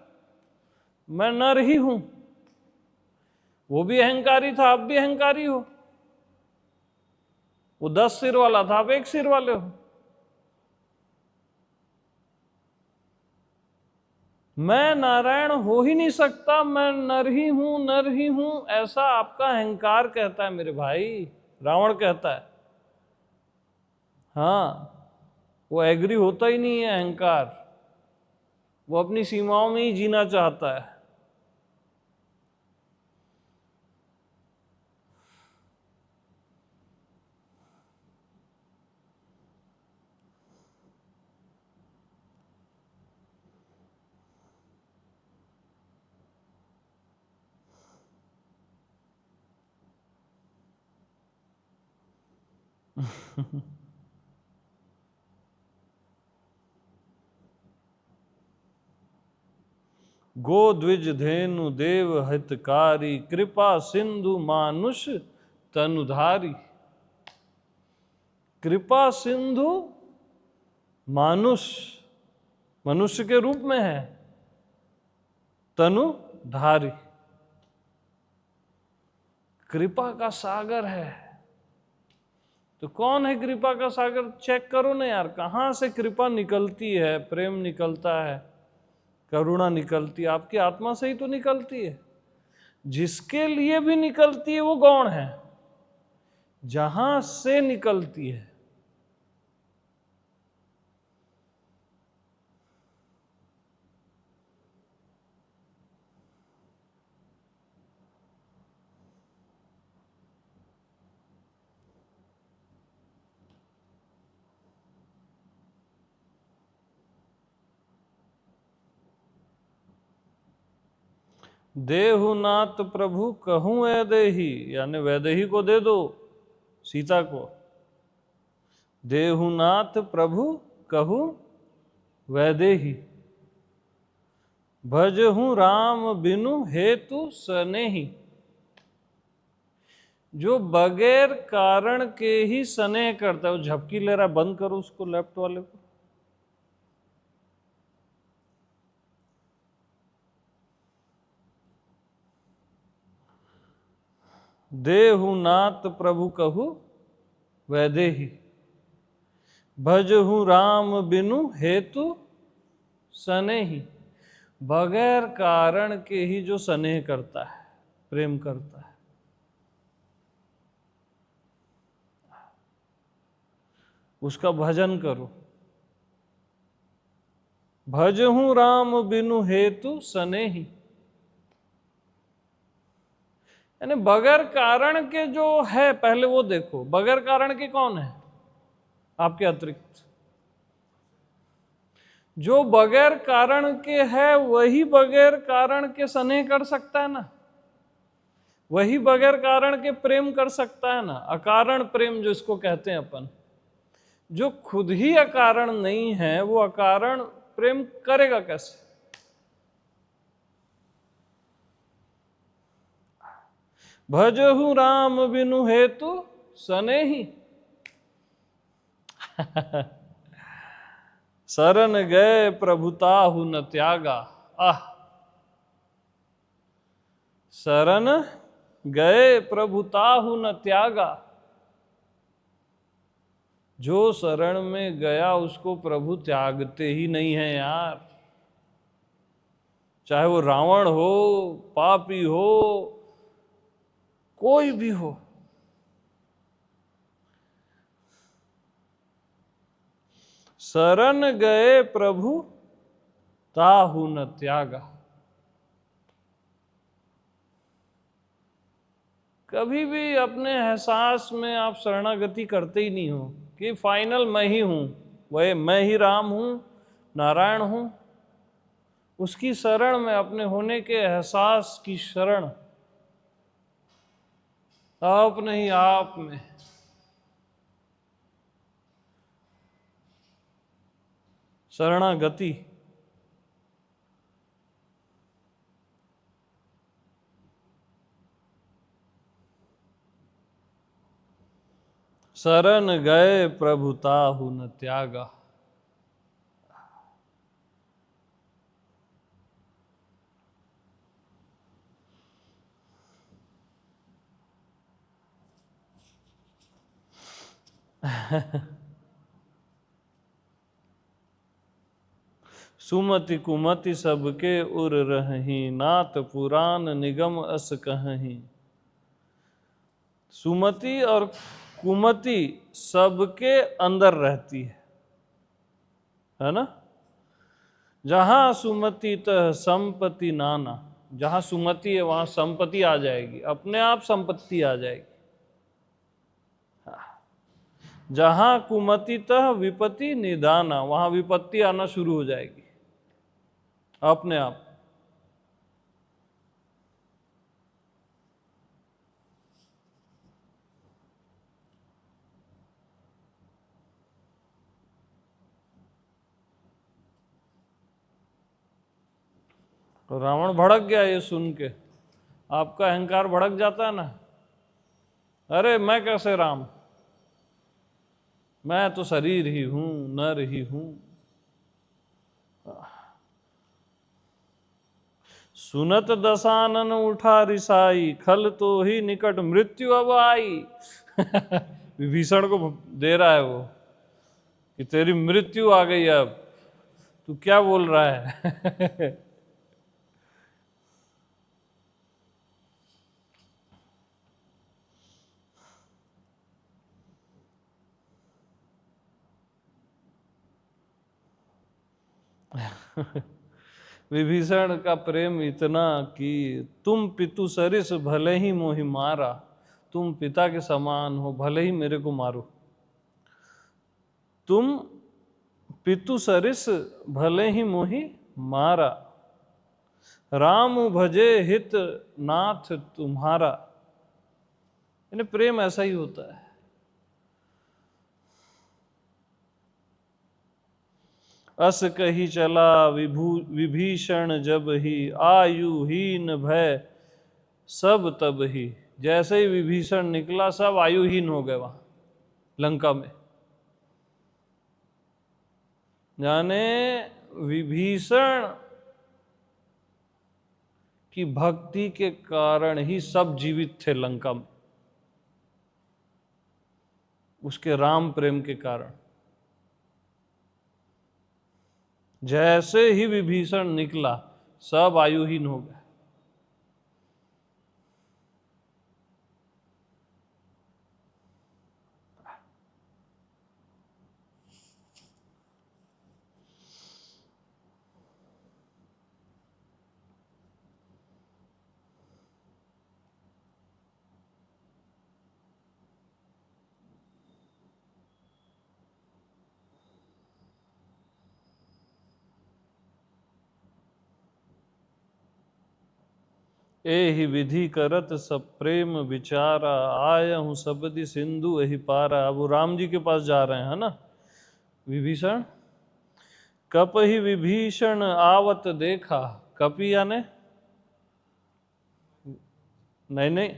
मैं नर ही हूं। वो भी अहंकारी था, आप भी अहंकारी हो। वो 10 सिर वाला था, आप 1 सिर वाले हो। मैं नारायण हो ही नहीं सकता, मैं नर ही हूं, नर ही हूं, ऐसा आपका अहंकार कहता है मेरे भाई, रावण कहता है। हाँ, वो एग्री होता ही नहीं है अहंकार, वो अपनी सीमाओं में ही जीना चाहता है। गो द्विज धेनु देव हितकारी, कृपा सिंधु मानुष तनुधारी। कृपा सिंधु मानुष, मनुष्य के रूप में है, तनुधारी, कृपा का सागर है। तो कौन है कृपा का सागर? चेक करो ना यार, कहां से कृपा निकलती है, प्रेम निकलता है, करुणा निकलती है? आपकी आत्मा से ही तो निकलती है। जिसके लिए भी निकलती है वो गौण है, जहां से निकलती है। देहुनाथ प्रभु कहूं वैदेही, यानी वैदेही को दे दो, सीता को। देहुनाथ प्रभु कहूं वैदेही, भजहूं राम बिनु हेतु सनेही। जो बगैर कारण के ही स्नेह करता है, वो झपकी ले रहा है, बंद करो उसको, लेफ्ट वाले को। देहुनाथ प्रभु कहु वैदेही, भजहूं राम बिनु हेतु सनेही। बगैर कारण के ही जो स्नेह करता है, प्रेम करता है, उसका भजन करो। भजहूं राम बिनु हेतु सनेही, यानी बगैर कारण के जो है, पहले वो देखो, बगैर कारण के कौन है आपके अतिरिक्त? जो बगैर कारण के है वही बगैर कारण के स्नेह कर सकता है ना, वही बगैर कारण के प्रेम कर सकता है ना। अकारण प्रेम जो इसको कहते हैं अपन, जो खुद ही अकारण नहीं है वो अकारण प्रेम करेगा कैसे? भजहु राम बिनु हेतु सनेही, शरण गए प्रभुताहु न त्यागा। आह, शरण गए प्रभुताहु न त्यागा। जो शरण में गया उसको प्रभु त्यागते ही नहीं है यार। चाहे वो रावण हो, पापी हो, कोई भी हो। शरण गए प्रभु ताहु न त्यागा। कभी भी अपने एहसास में आप शरणागति करते ही नहीं हो कि फाइनल मैं ही हूं, वह मैं ही राम हूं, नारायण हूं। उसकी शरण में, अपने होने के एहसास की शरण, अपने ही आप में। शरणागति शरण गए प्रभु ताहु न त्यागा। सुमति कुमति सबके उर रही, नाथ पुराण निगम अस कहीं। सुमति और कुमति सबके अंदर रहती है ना। जहां सुमति तह संपत्ति नाना, जहां सुमति है वहां संपत्ति आ जाएगी, अपने आप संपत्ति आ जाएगी। जहां कुमति तह विपत्ति निदाना, वहां विपत्ति आना शुरू हो जाएगी अपने आप। तो रावण भड़क गया ये सुन के। आपका अहंकार भड़क जाता है ना, अरे मैं कैसे राम, मैं तो शरीर ही हूं, नर ही हूं। सुनत दशानन उठा रिसाई, खल तो ही निकट मृत्यु अब आई। विभीषण को दे रहा है वो कि तेरी मृत्यु आ गई, अब तू क्या बोल रहा है। विभीषण का प्रेम इतना कि तुम पितु सरिस भले ही मोहि मारा, तुम पिता के समान हो भले ही मेरे को मारो। तुम पितु सरिस भले ही मोहि मारा, राम भजे हित नाथ तुम्हारा। यानी प्रेम ऐसा ही होता है। अस कही चला विभीषण जब ही, आयुहीन भय सब तब ही। जैसे ही विभीषण निकला सब आयुहीन हो गए वहां लंका में। यानी विभीषण की भक्ति के कारण ही सब जीवित थे लंका में, उसके राम प्रेम के कारण। जैसे ही विभीषण निकला सब आयुहीन हो गए। एहि विधि करत सब प्रेम विचारा, आयहु सबदि सिंधु एहि पारा। अब वो राम जी के पास जा रहे हैं ना विभीषण। कपहि विभीषण आवत देखा, कपि याने नहीं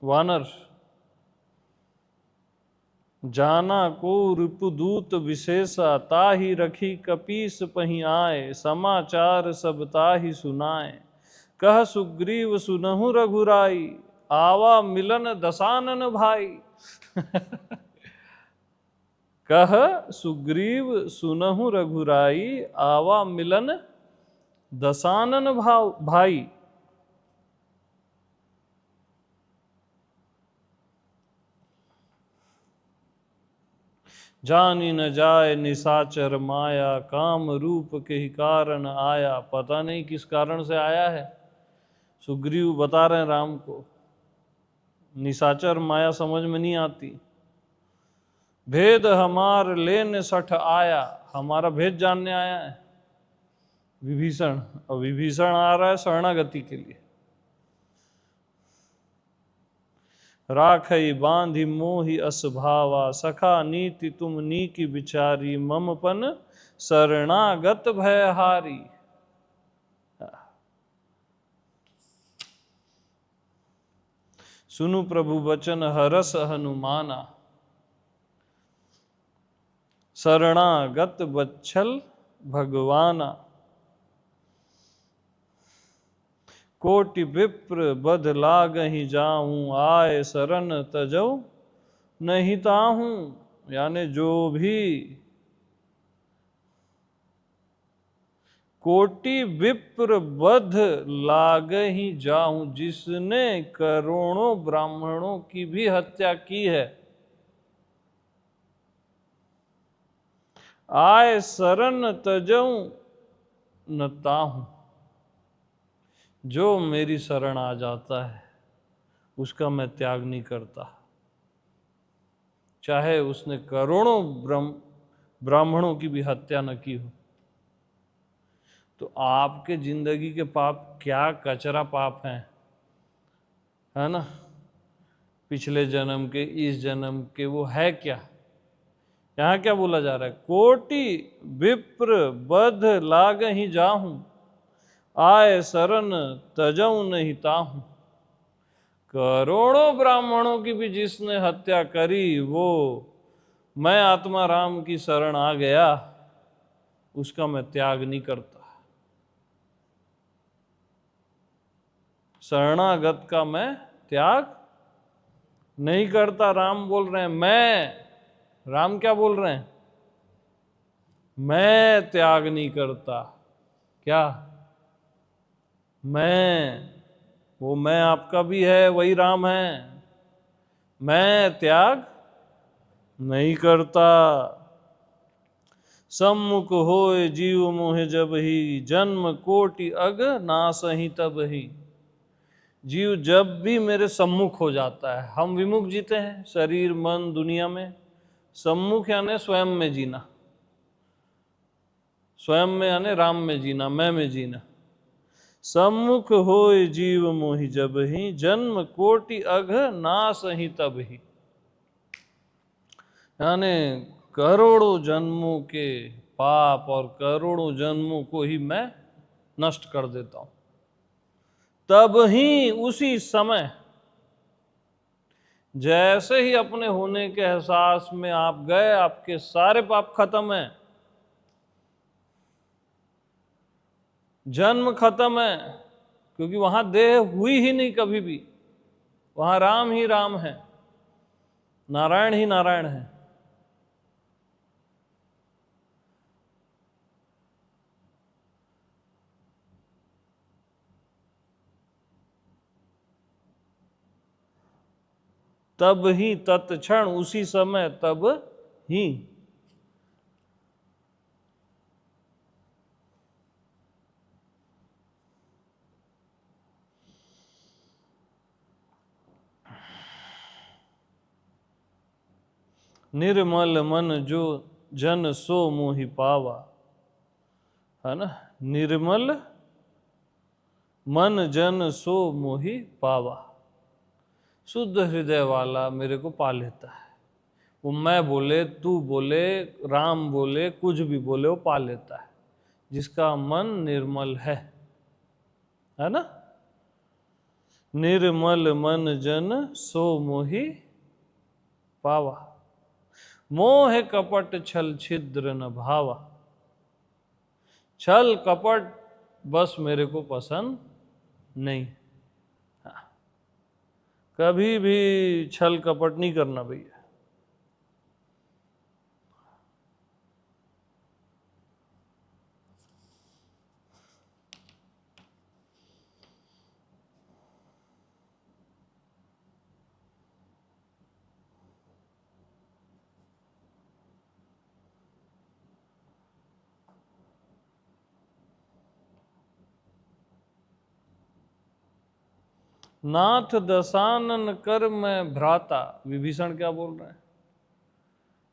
वानर। जाना को रिपुदूत विशेषा, ताहि रखी कपीस पही आए, समाचार सब ताहि सुनाए। कह सुग्रीव सुनहु रघुराई, आवा मिलन दसानन भाई। कह सुग्रीव सुनहु रघुराई, आवा मिलन दसानन भाई। जानी न जाए निशाचर माया, काम रूप के ही कारण आया। पता नहीं किस कारण से आया है, सुग्रीव बता रहे हैं राम को। निशाचर माया समझ में नहीं आती। भेद हमार लेने सठ आया, हमारा भेद जानने आया है विभीषण। और विभीषण आ रहा है शरणागति के लिए। राखई बांधि मोहि अस भावा, सखा नीति तुम नीकी विचारी, ममपन शरणागत भयहारी। सुनु प्रभु वचन हरस हनुमाना। शरणागत बच्छल भगवाना। कोटि विप्र बध लागहि जाऊं, आए शरण तजौ नहीं ताहूं। यानी जो भी कोटि विप्र बध लागहि जाऊं, जिसने करोड़ों ब्राह्मणों की भी हत्या की है, आए शरण तजौ न ताहूं। जो मेरी शरण आ जाता है उसका मैं त्याग नहीं करता, चाहे उसने करोड़ों ब्राह्मणों की भी हत्या न की हो। तो आपके जिंदगी के पाप क्या कचरा पाप हैं, है ना, पिछले जन्म के, इस जन्म के, वो है क्या? यहां क्या बोला जा रहा है? कोटि विप्र बध लागहि जाहूं, आए शरण तजौ नहीं ताहूं। करोड़ों ब्राह्मणों की भी जिसने हत्या करी, वो मैं आत्मा राम की शरण आ गया, उसका मैं त्याग नहीं करता। शरणागत का मैं त्याग नहीं करता। राम बोल रहे हैं मैं, राम क्या बोल रहे हैं? मैं त्याग नहीं करता। क्या? मैं, वो मैं आपका भी है, वही राम है। मैं त्याग नहीं करता। सम्मुख होए जीव मोह जब ही, जन्म कोटि अग नासहि तब ही। जीव जब भी मेरे सम्मुख हो जाता है, हम विमुख जीते हैं शरीर मन दुनिया में। सम्मुख यानी स्वयं में जीना, स्वयं में यानी राम में जीना, मैं में जीना। सम्मुख होए जीव मोहि जब ही, जन्म कोटि अघ नासहि तब ही। यानी करोड़ों जन्मों के पाप और करोड़ों जन्मों को ही मैं नष्ट कर देता हूं। तब ही, उसी समय, जैसे ही अपने होने के एहसास में आप गए, आपके सारे पाप खत्म हैं, जन्म खत्म है, क्योंकि वहां देह हुई ही नहीं कभी भी। वहां राम ही राम है, नारायण ही नारायण है। तब ही, तत्क्षण, उसी समय, तब ही। निर्मल मन जो जन सो मोहि पावा, है ना। निर्मल मन जन सो मोहि पावा। शुद्ध हृदय वाला मेरे को पा लेता है। वो मैं बोले, तू बोले, राम बोले, कुछ भी बोले, वो पा लेता है, जिसका मन निर्मल है ना। निर्मल मन जन सो मोहि पावा, मोह कपट छल छिद्र न भावा। छल कपट बस मेरे को पसंद नहीं। कभी भी छल कपट नहीं करना भैया। नाथ दशानन कर मैं भ्राता। विभीषण क्या बोल रहे हैं?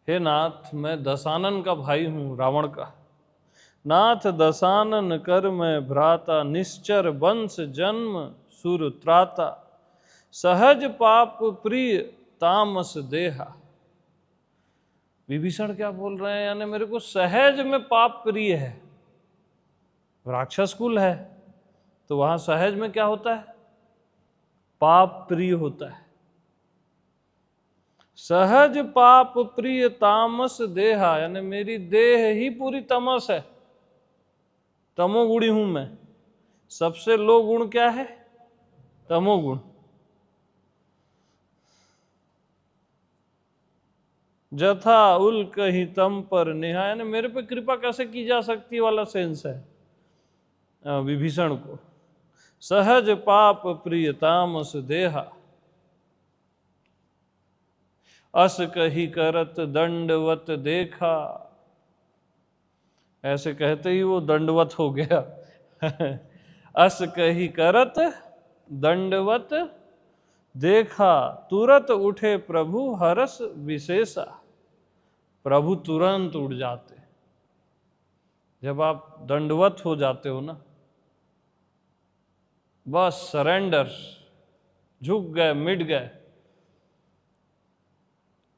हे नाथ, मैं दशानन का भाई हूं, रावण का। नाथ दशानन कर मैं भ्राता, निश्चर वंश जन्म सुर त्राता। सहज पाप प्रिय तामस देहा। विभीषण क्या बोल रहे हैं? यानी मेरे को सहज में पाप प्रिय है। राक्षस कुल है तो वहां सहज में क्या होता है? पाप प्रिय होता है। सहज पाप प्रिय तामस देहा, यानी मेरी देह ही पूरी तमस है, तमोगुणी हूं मैं। सबसे लो गुण क्या है? तमोगुण। जथा उल्क ही तम पर नेहा, यानी मेरे पे कृपा कैसे की जा सकती वाला सेंस है विभीषण को। सहज पाप प्रिय तामस देहा, अस कही करत दंडवत देखा, ऐसे कहते ही वो दंडवत हो गया। अस कही करत दंडवत देखा, तुरत उठे प्रभु हरस विशेषा। प्रभु तुरंत उठ जाते जब आप दंडवत हो जाते हो ना, बस सरेंडर, झुक गए, मिट गए।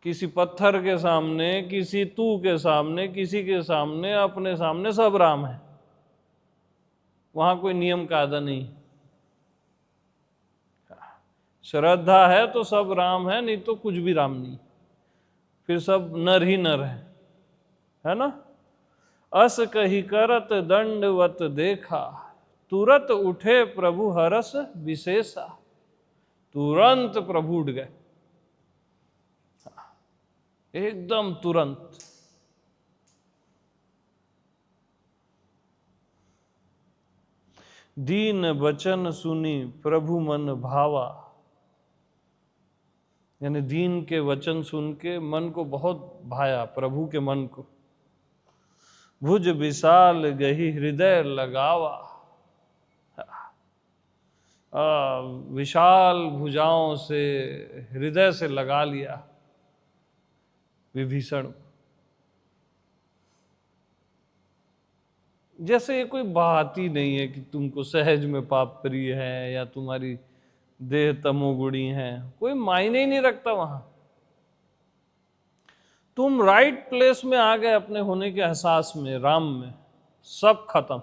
किसी पत्थर के सामने, किसी तू के सामने, किसी के सामने, अपने सामने सब राम है। वहां कोई नियम कायदा नहीं। श्रद्धा है तो सब राम है, नहीं तो कुछ भी राम नहीं, फिर सब नर ही नर है ना। अस कही करत दंडवत देखा, तुरत उठे प्रभु हरस विशेषा। तुरंत प्रभु उठ गए, एकदम तुरंत। दीन वचन सुनी प्रभु मन भावा, यानी दीन के वचन सुन के मन को बहुत भाया, प्रभु के मन को। भुज विशाल गही हृदय लगावा, विशाल भुजाओं से हृदय से लगा लिया विभीषण। जैसे ये कोई बात ही नहीं है कि तुमको सहज में पाप प्रिय है या तुम्हारी देह तमोगुणी है, कोई मायने ही नहीं रखता वहां। तुम राइट प्लेस में आ गए अपने होने के एहसास में, राम में, सब खत्म।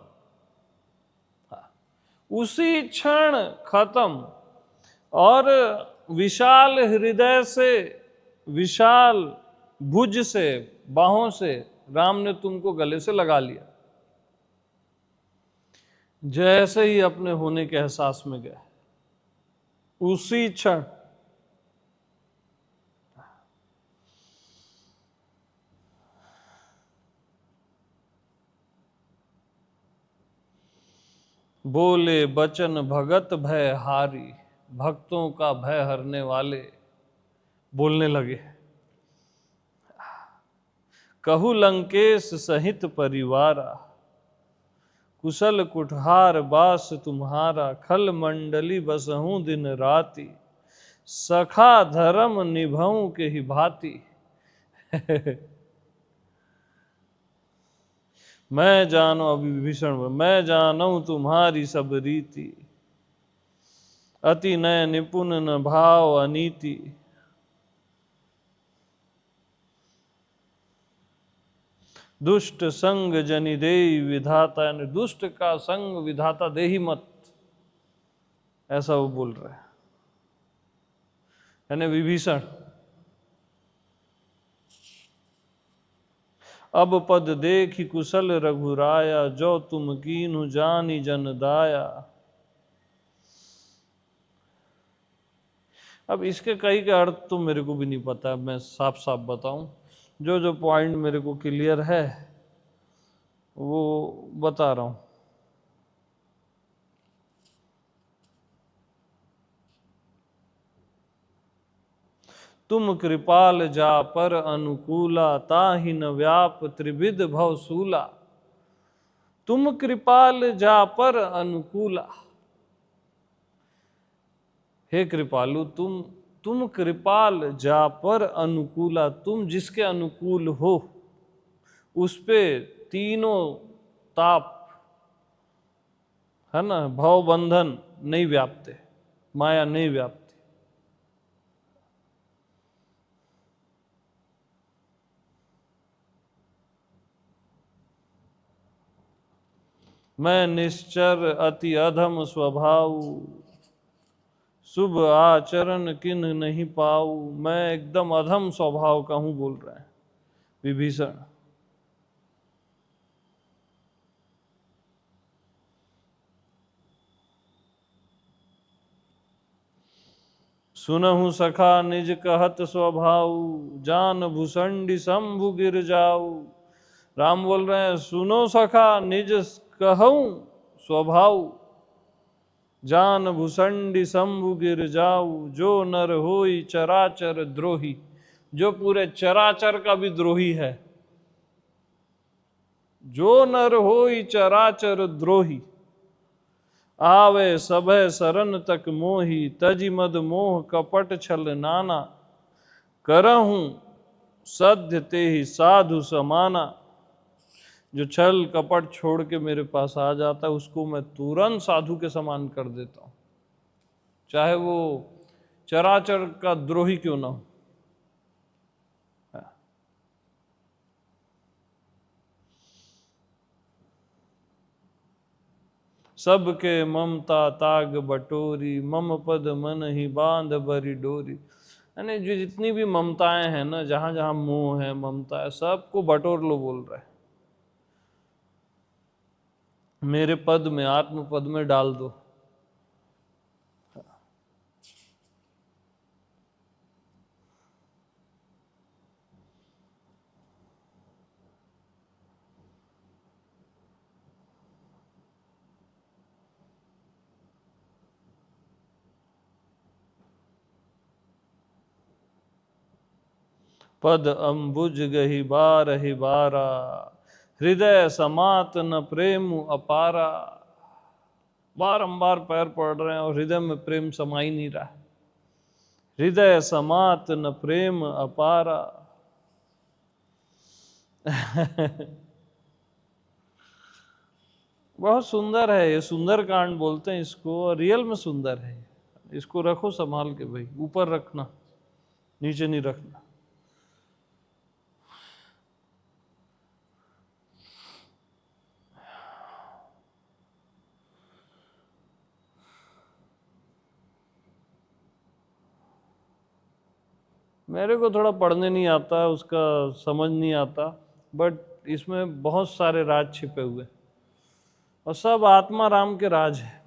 उसी क्षण खत्म। और विशाल हृदय से, विशाल भुज से, बाहों से राम ने तुमको गले से लगा लिया, जैसे ही अपने होने के एहसास में गए, उसी क्षण। बोले बचन भगत भय हारी, भक्तों का भय हरने वाले बोलने लगे। कहु लंकेश सहित परिवारा, कुशल कुठार बास तुम्हारा। खल मंडली बसहूं दिन राति, सखा धर्म निभऊं के ही भांति। मैं जानो, अभी विभीषण, मैं जानू तुम्हारी सब रीति, अति नय निपुण न भाव अनीति। दुष्ट संग जनि देई विधाता, यानी दुष्ट का संग विधाता दे ही मत, ऐसा वो बोल रहे हैं। यानी विभीषण, अब पद देखी कुशल रघुराया, जो तुम कीन्हु जानी जन दाया। अब इसके कई के अर्थ तो मेरे को भी नहीं पता, मैं साफ साफ बताऊं, जो जो पॉइंट मेरे को क्लियर है वो बता रहा हूं। तुम कृपाल जा पर अनुकूला, ताहि न व्याप त्रिविध भवसूला। तुम कृपाल जा पर अनुकूला, हे कृपालु, तुम कृपाल जा पर अनुकूला, तुम जिसके अनुकूल हो उस पे तीनों ताप, है ना, भव बंधन नहीं व्यापते, माया नहीं व्यापती। मैं निश्चर अति अधम स्वभाव, शुभ आचरण किन नहीं पाऊ, मैं एकदम अधम स्वभाव का हूं, बोल रहे हैं विभीषण। सुनहु सखा निज कहत स्वभाव, जान भूषंडी शंभु गिर जाऊ। राम बोल रहे हैं, सुनो सखा निज कहूं स्वभाव, जान भूषंडी शंभु गिर जाऊ। जो नर होई चराचर द्रोही, जो पूरे चराचर का भी द्रोही है। जो नर होई चराचर द्रोही, आवे सभय शरण तक मोही। तजि मद मोह कपट छल नाना, करहूं सध्य ते ही साधु समाना। जो छल कपट छोड़ के मेरे पास आ जाता है, उसको मैं तुरंत साधु के समान कर देता हूं, चाहे वो चराचर का द्रोही क्यों ना हो। सबके ममता ताग बटोरी, मम पद मन ही बांध बरी डोरी। यानी जो जितनी भी ममताएं हैं ना, जहां जहां मोह है, ममता है, सबको बटोर लो, बोल रहे हैं। मेरे पद में, आत्म पद में डाल दो। पद अम्बुज गही बारहि बारा, हृदय समात न प्रेम अपारा। बारंबार पैर पड़ रहे हैं और हृदय में प्रेम समा ही नहीं रहा। हृदय समात न प्रेम अपारा। बहुत सुंदर है ये, सुंदर कांड बोलते हैं इसको, और रियल में सुंदर है। इसको रखो संभाल के भाई, ऊपर रखना, नीचे नहीं रखना। मेरे को थोड़ा पढ़ने नहीं आता, उसका समझ नहीं आता, बट इसमें बहुत सारे राज छिपे हुए, और सब आत्मा राम के राज है।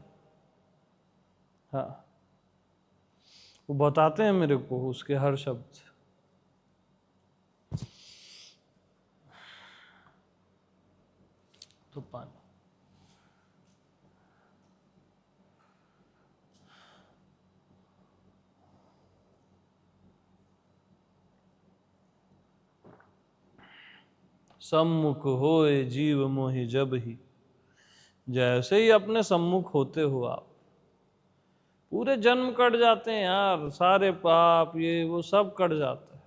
हाँ, वो बताते हैं मेरे को उसके हर शब्द। तो पानी सम्मुख होए जीव मोहि जब ही। जैसे ही अपने सम्मुख होते हो आप, पूरे जन्म कट जाते हैं यार, सारे पाप ये वो सब कट जाता है।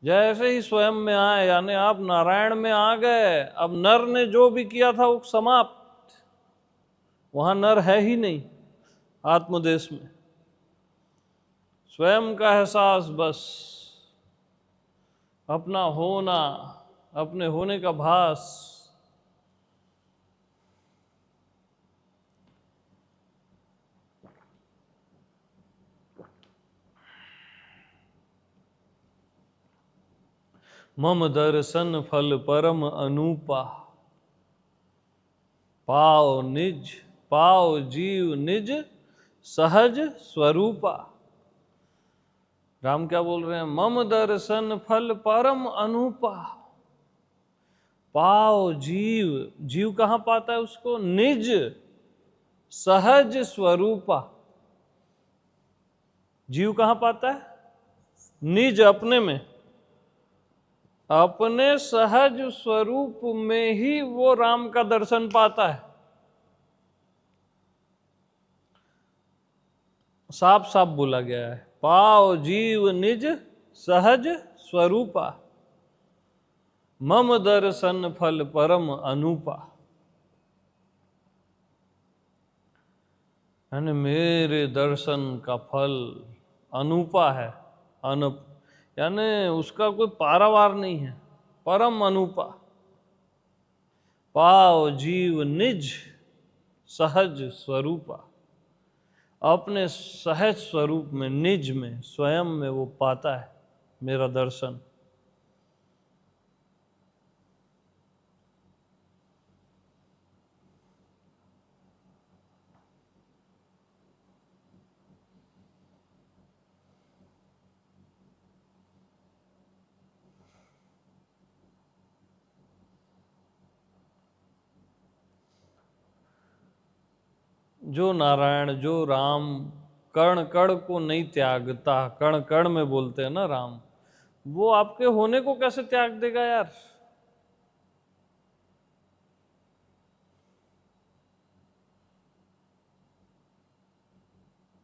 जैसे ही स्वयं में आए, यानी आप नारायण में आ गए, अब नर ने जो भी किया था वो समाप्त। वहां नर है ही नहीं आत्मदेश में। स्वयं का एहसास, बस अपना होना, अपने होने का भास। मम दर्शन फल परम अनूपा, पाओ निज पाओ जीव निज सहज स्वरूपा। राम क्या बोल रहे हैं? मम दर्शन फल परम अनूपा, पाओ जीव। जीव कहां पाता है उसको? निज सहज स्वरूपा। जीव कहां पाता है? निज, अपने में, अपने सहज स्वरूप में ही वो राम का दर्शन पाता है। साफ साफ बोला गया है, पाओ जीव निज सहज स्वरूपा, मम दर्शन फल परम अनूपा। यानी मेरे दर्शन का फल अनूपा है। अनुप यानी उसका कोई पारावार नहीं है, परम अनूपा। पाओ जीव निज सहज स्वरूपा। अपने सहज स्वरूप में, निज में, स्वयं में वो पाता है मेरा दर्शन। जो नारायण, जो राम कण कण को नहीं त्यागता, कण कण में बोलते हैं ना राम, वो आपके होने को कैसे त्याग देगा यार?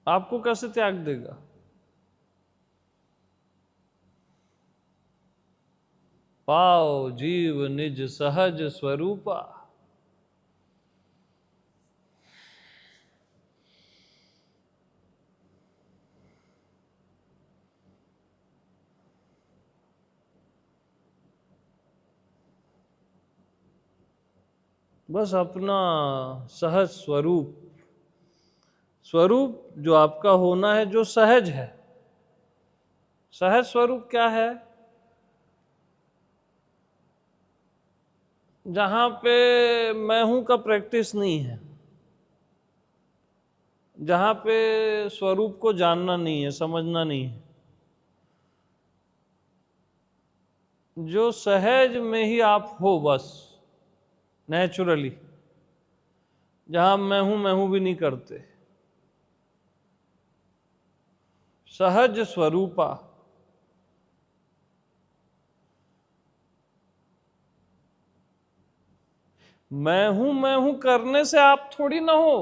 आपको कैसे त्याग देगा? पाओ जीव निज सहज स्वरूपा। बस अपना सहज स्वरूप, स्वरूप जो आपका होना है, जो सहज है। सहज स्वरूप क्या है? जहां पे मैं हूं का प्रैक्टिस नहीं है, जहां पे स्वरूप को जानना नहीं है, समझना नहीं है, जो सहज में ही आप हो, बस नेचुरली, जहां मैं हूं भी नहीं करते, सहज स्वरूपा। मैं हूं करने से आप थोड़ी ना हो।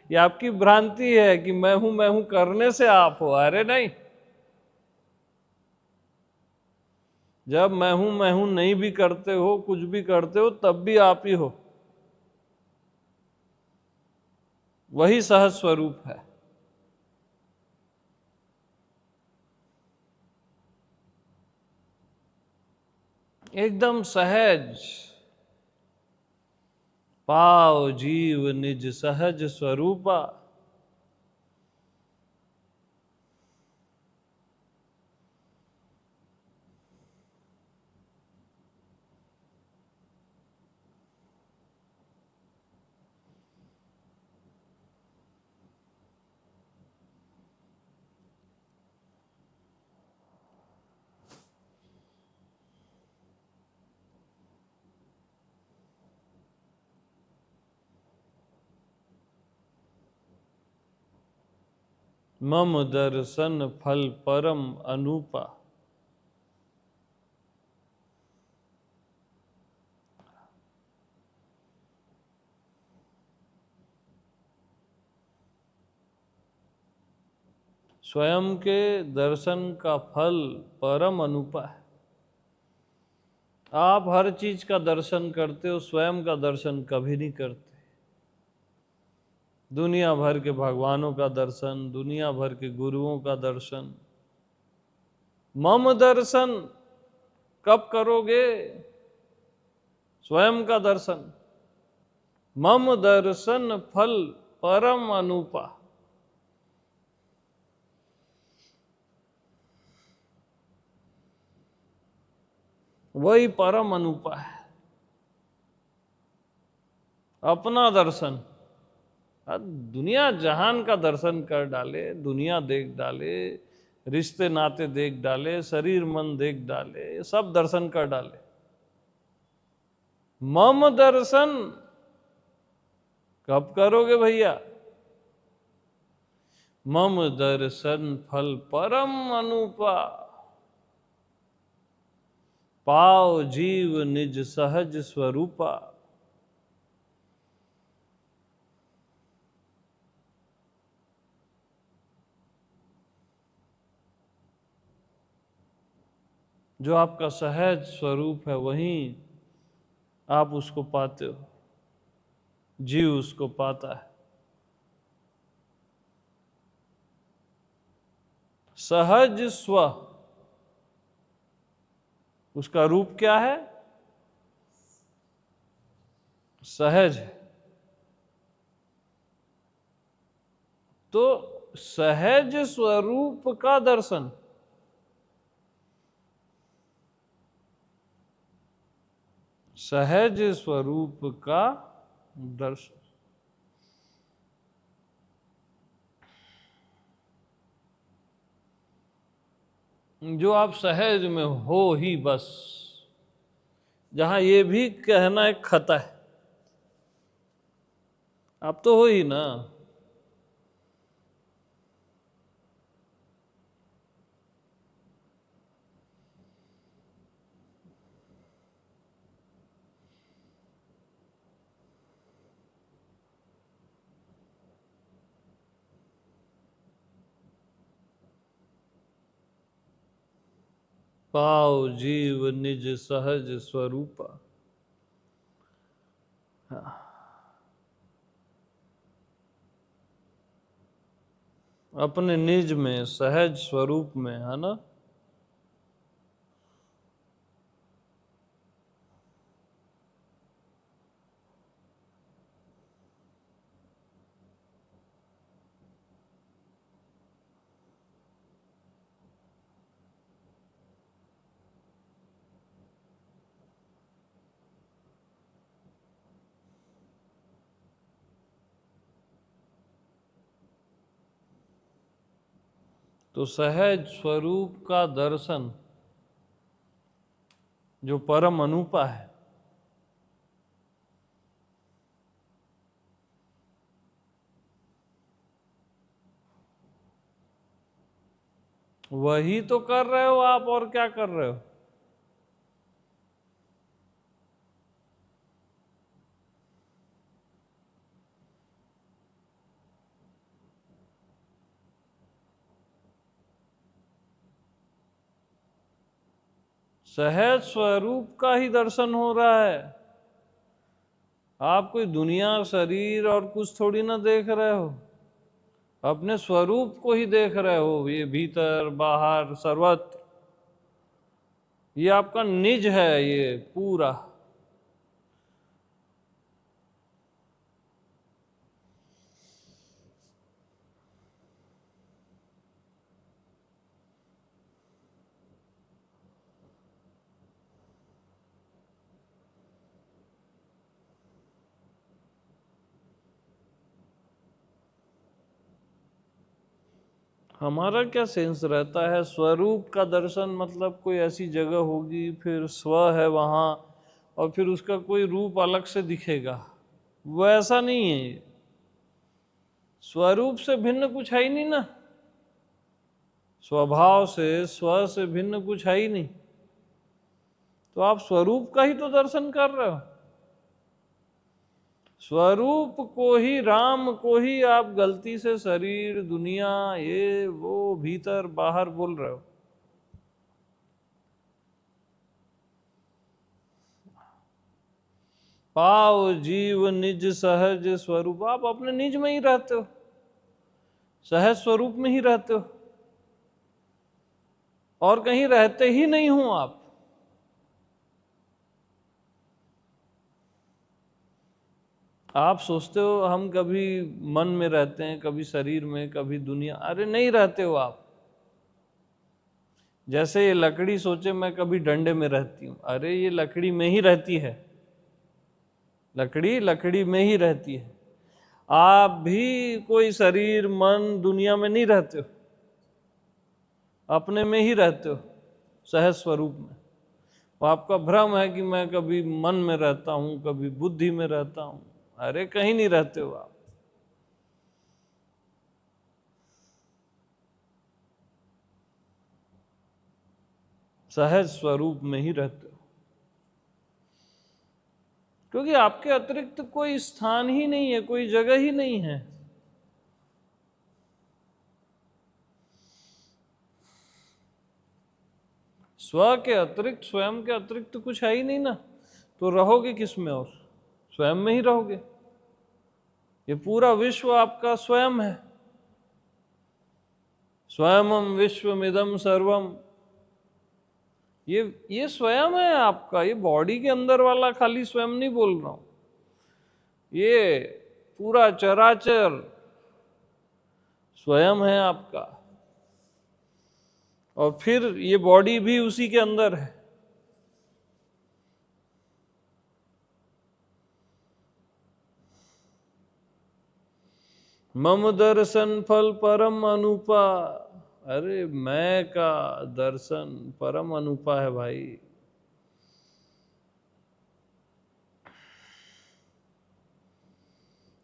ये आपकी भ्रांति है कि मैं हूं करने से आप हो। अरे नहीं, जब मैं हूं नहीं भी करते हो, कुछ भी करते हो, तब भी आप ही हो। वही सहज स्वरूप है। एकदम सहज। पाओ जीव निज सहज स्वरूपा। मम दर्शन फल परम अनुपा। स्वयं के दर्शन का फल परम अनुपा है। आप हर चीज का दर्शन करते हो, स्वयं का दर्शन कभी नहीं करते। दुनिया भर के भगवानों का दर्शन, दुनिया भर के गुरुओं का दर्शन, मम दर्शन कब करोगे? स्वयं का दर्शन। मम दर्शन फल परम अनुपा। वही परम अनुपा है, अपना दर्शन। दुनिया जहान का दर्शन कर डाले, दुनिया देख डाले, रिश्ते नाते देख डाले, शरीर मन देख डाले, सब दर्शन कर डाले। मम दर्शन कब करोगे भैया? मम दर्शन फल परम अनुपा। पाओ जीव निज सहज स्वरूपा। जो आपका सहज स्वरूप है, वहीं आप उसको पाते हो, जीव उसको पाता है। सहज स्व, उसका रूप क्या है? सहज है। तो सहज स्वरूप का दर्शन, सहज स्वरूप का दर्शन, जो आप सहज में हो ही बस, जहां ये भी कहना एक खता है, आप तो हो ही ना। पाओ जीव निज सहज स्वरूपा। अपने निज में, सहज स्वरूप में, है ना। तो सहज स्वरूप का दर्शन जो परम अनुपा है, वही तो कर रहे हो आप, और क्या कर रहे हो। सहज स्वरूप का ही दर्शन हो रहा है। आप कोई दुनिया, शरीर और कुछ थोड़ी ना देख रहे हो, अपने स्वरूप को ही देख रहे हो। ये भीतर बाहर सर्वत्र, ये आपका निज है, ये पूरा। हमारा क्या सेंस रहता है, स्वरूप का दर्शन मतलब कोई ऐसी जगह होगी, फिर स्व है वहाँ, और फिर उसका कोई रूप अलग से दिखेगा। वो ऐसा नहीं है। स्वरूप से भिन्न कुछ है ही नहीं ना, स्वभाव से, स्व से भिन्न कुछ है ही नहीं। तो आप स्वरूप का ही तो दर्शन कर रहे हो। स्वरूप को ही, राम को ही आप गलती से शरीर, दुनिया, ये वो, भीतर बाहर बोल रहे हो। पाओ जीव निज सहज स्वरूप, आप अपने निज में ही रहते हो, सहज स्वरूप में ही रहते हो, और कहीं रहते ही नहीं हो आप। आप सोचते हो हम कभी मन में रहते हैं, कभी शरीर में, कभी दुनिया। अरे नहीं रहते हो आप। जैसे ये लकड़ी सोचे मैं कभी डंडे में रहती हूं, अरे ये लकड़ी में ही रहती है, लकड़ी लकड़ी में ही रहती है। आप भी कोई शरीर, मन, दुनिया में नहीं रहते हो, अपने में ही रहते हो, सहज स्वरूप में। वो आपका भ्रम है कि मैं कभी मन में रहता हूं, कभी बुद्धि में रहता हूं। अरे कहीं नहीं रहते हो आप, सहज स्वरूप में ही रहते हो। क्योंकि आपके अतिरिक्त कोई स्थान ही नहीं है, कोई जगह ही नहीं है। स्व के अतिरिक्त, स्वयं के अतिरिक्त कुछ है ही नहीं ना, तो रहोगे किस में, और स्वयं में ही रहोगे। ये पूरा विश्व आपका स्वयं है। स्वयं विश्वमिदं सर्वम, ये स्वयं है आपका। ये बॉडी के अंदर वाला खाली स्वयं नहीं बोल रहा हूं, ये पूरा चराचर स्वयं है आपका, और फिर ये बॉडी भी उसी के अंदर है। मम दर्शन फल परम अनुपा। अरे मैं का दर्शन परम अनुपा है भाई।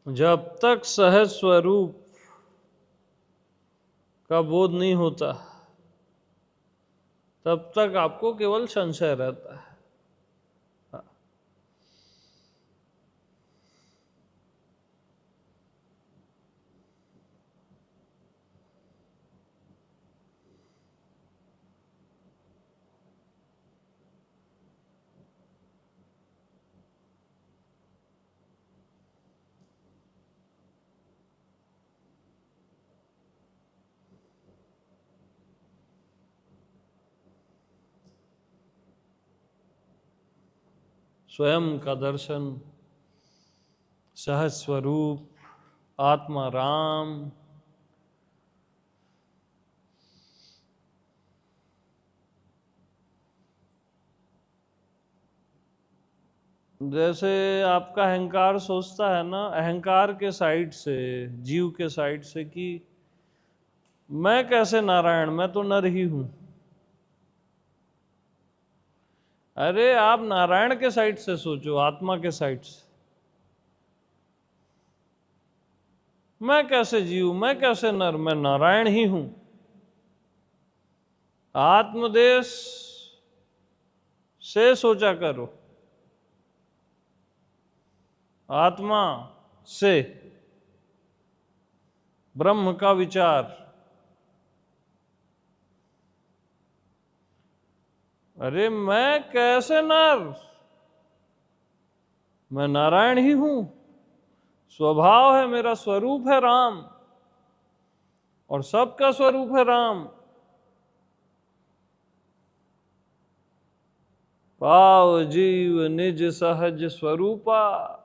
जब तक सहज स्वरूप का बोध नहीं होता तब तक आपको केवल संशय रहता है। स्वयं का दर्शन, सहज स्वरूप, आत्मा राम, जैसे आपका अहंकार सोचता है ना, अहंकार के साइड से, जीव के साइड से, कि मैं कैसे नारायण, मैं तो नर ही हूं। अरे आप नारायण के साइड से सोचो, आत्मा के साइड से। मैं कैसे जीव, मैं कैसे नर, मैं नारायण ही हूं। आत्मदेश से सोचा करो, आत्मा से ब्रह्म का विचार। अरे मैं कैसे नर, मैं नारायण ही हूं। स्वभाव है मेरा, स्वरूप है राम, और सबका स्वरूप है राम। पाव जीव निज सहज स्वरूपा।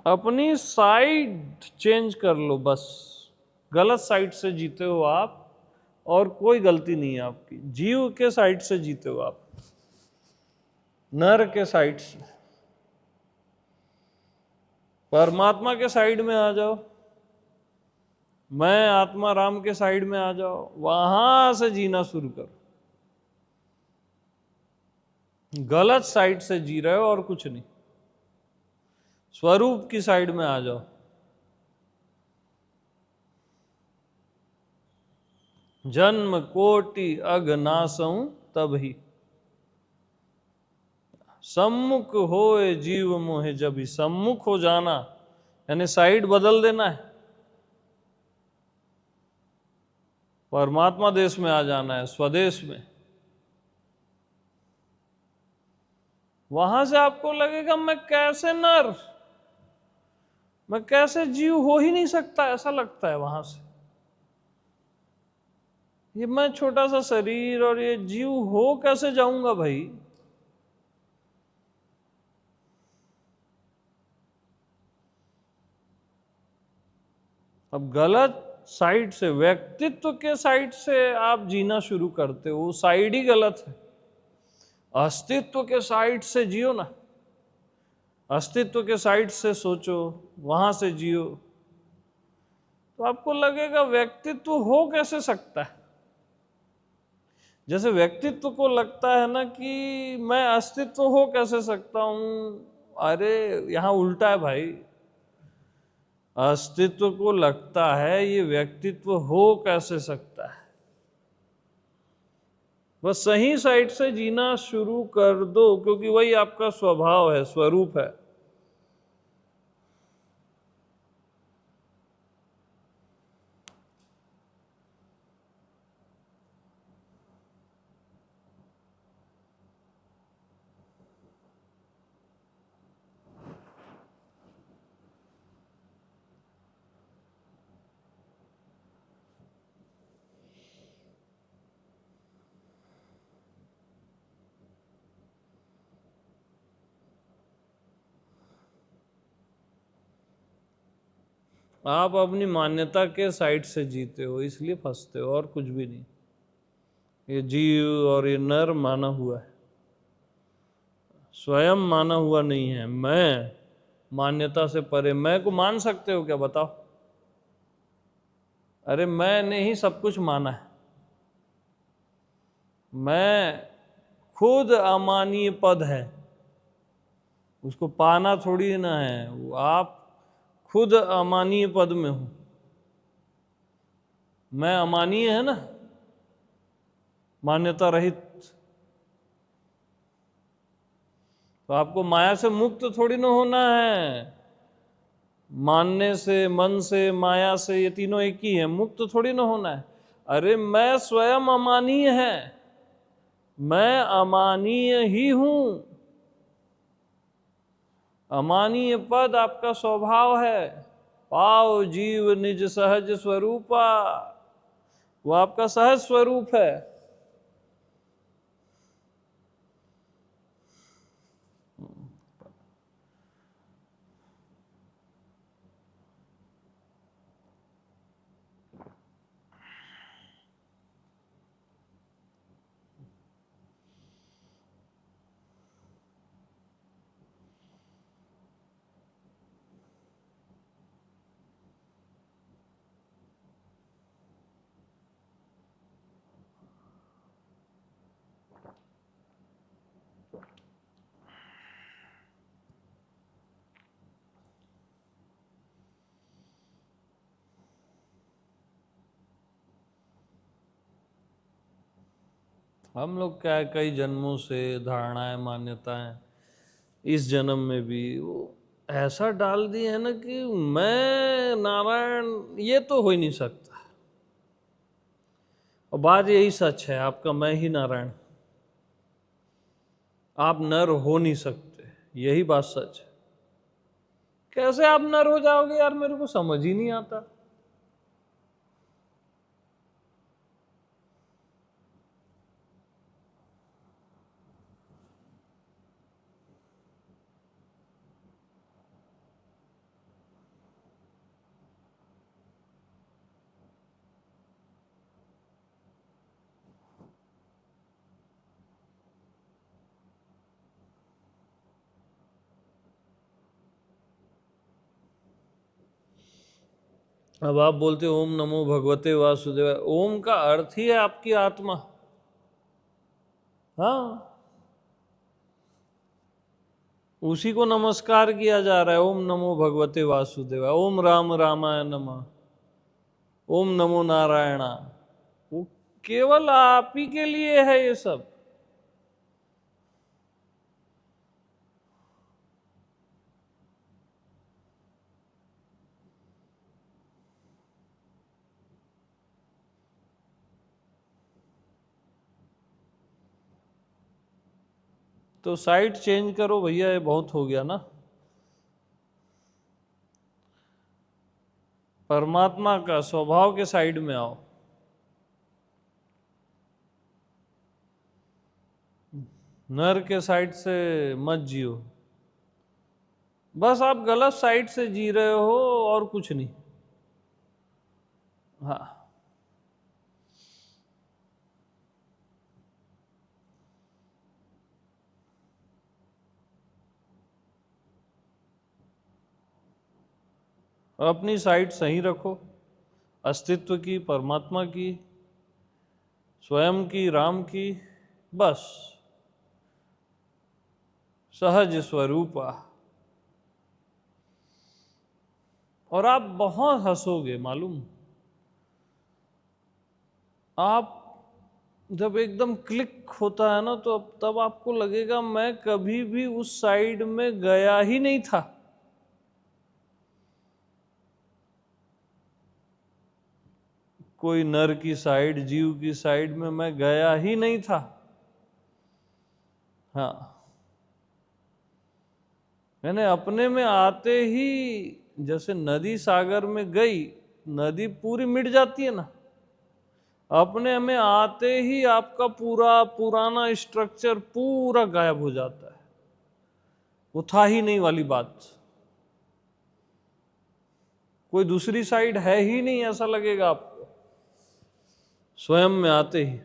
अपनी साइड चेंज कर लो बस। गलत साइड से जीते हो आप, और कोई गलती नहीं है आपकी। जीव के साइड से जीते हो आप, नर के साइड से। परमात्मा के साइड में आ जाओ, मैं आत्मा राम के साइड में आ जाओ, वहां से जीना शुरू करो। गलत साइड से जी रहे हो और कुछ नहीं। स्वरूप की साइड में आ जाओ। जन्म कोटि अगनासऊं तब ही, सम्मुख होए जीव मोहे जब ही। सम्मुख हो जाना यानी साइड बदल देना है, परमात्मा देश में आ जाना है, स्वदेश में। वहां से आपको लगेगा मैं कैसे नर, मैं कैसे जीव हो ही नहीं सकता, ऐसा लगता है वहां से। ये मैं छोटा सा शरीर और ये जीव हो कैसे जाऊंगा भाई। अब गलत साइड से, व्यक्तित्व के साइड से आप जीना शुरू करते हो, साइड ही गलत है। अस्तित्व के साइड से जियो ना, अस्तित्व के साइड से सोचो, वहां से जियो, तो आपको लगेगा व्यक्तित्व हो कैसे सकता है। जैसे व्यक्तित्व को लगता है ना कि मैं अस्तित्व हो कैसे सकता हूं, अरे यहां उल्टा है भाई। अस्तित्व को लगता है ये व्यक्तित्व हो कैसे सकता है। बस सही साइड से जीना शुरू कर दो, क्योंकि वही आपका स्वभाव है, स्वरूप है। आप अपनी मान्यता के साइड से जीते हो, इसलिए फंसते हो, और कुछ भी नहीं। ये जीव और ये नर माना हुआ है, स्वयं माना हुआ नहीं है। मैं मान्यता से परे। मैं को मान सकते हो क्या, बताओ? अरे मैंने ही सब कुछ माना है। मैं खुद अमानीय पद है, उसको पाना थोड़ी ना है। वो आप खुद अमानीय पद में हो। मैं अमानीय है ना, मान्यता रहित। तो आपको माया से मुक्त थोड़ी ना होना है। मानने से, मन से, माया से, ये तीनों एक ही है। मुक्त थोड़ी ना होना है। अरे मैं स्वयं अमानीय है, मैं अमानीय ही हूं। अमानीय पद आपका स्वभाव है। पाओ जीव निज सहज स्वरूपा, वो आपका सहज स्वरूप है। हम लोग क्या है, कई जन्मों से धारणाएं, मान्यताएं, इस जन्म में भी वो ऐसा डाल दिए है ना कि मैं नारायण, ये तो हो ही नहीं सकता। और बात यही सच है, आपका मैं ही नारायण। आप नर हो नहीं सकते, यही बात सच है। कैसे आप नर हो जाओगे यार, मेरे को समझ ही नहीं आता। अब आप बोलते हो ओम नमो भगवते वासुदेवाय। ओम का अर्थ ही है आपकी आत्मा। हाँ, उसी को नमस्कार किया जा रहा है। ओम नमो भगवते वासुदेवाय, ओम राम रामाय नमः, ओम नमो नारायणा। वो केवल आप ही के लिए है ये सब। तो साइड चेंज करो भैया, ये बहुत हो गया ना। परमात्मा का स्वभाव के साइड में आओ। नर के साइड से मत जियो। बस आप गलत साइड से जी रहे हो और कुछ नहीं। हाँ, अपनी साइड सही रखो, अस्तित्व की, परमात्मा की, स्वयं की, राम की। बस सहज स्वरूपा। और आप बहुत हंसोगे मालूम। आप जब एकदम क्लिक होता है ना, तो तब आपको लगेगा मैं कभी भी उस साइड में गया ही नहीं था। कोई नर की साइड, जीव की साइड में मैं गया ही नहीं था। हाँ, मैंने अपने में आते ही, जैसे नदी सागर में गई, नदी पूरी मिट जाती है ना, अपने में आते ही आपका पूरा पुराना स्ट्रक्चर पूरा गायब हो जाता है। वो था ही नहीं वाली बात। कोई दूसरी साइड है ही नहीं, ऐसा लगेगा आपको स्वयं में आते ही।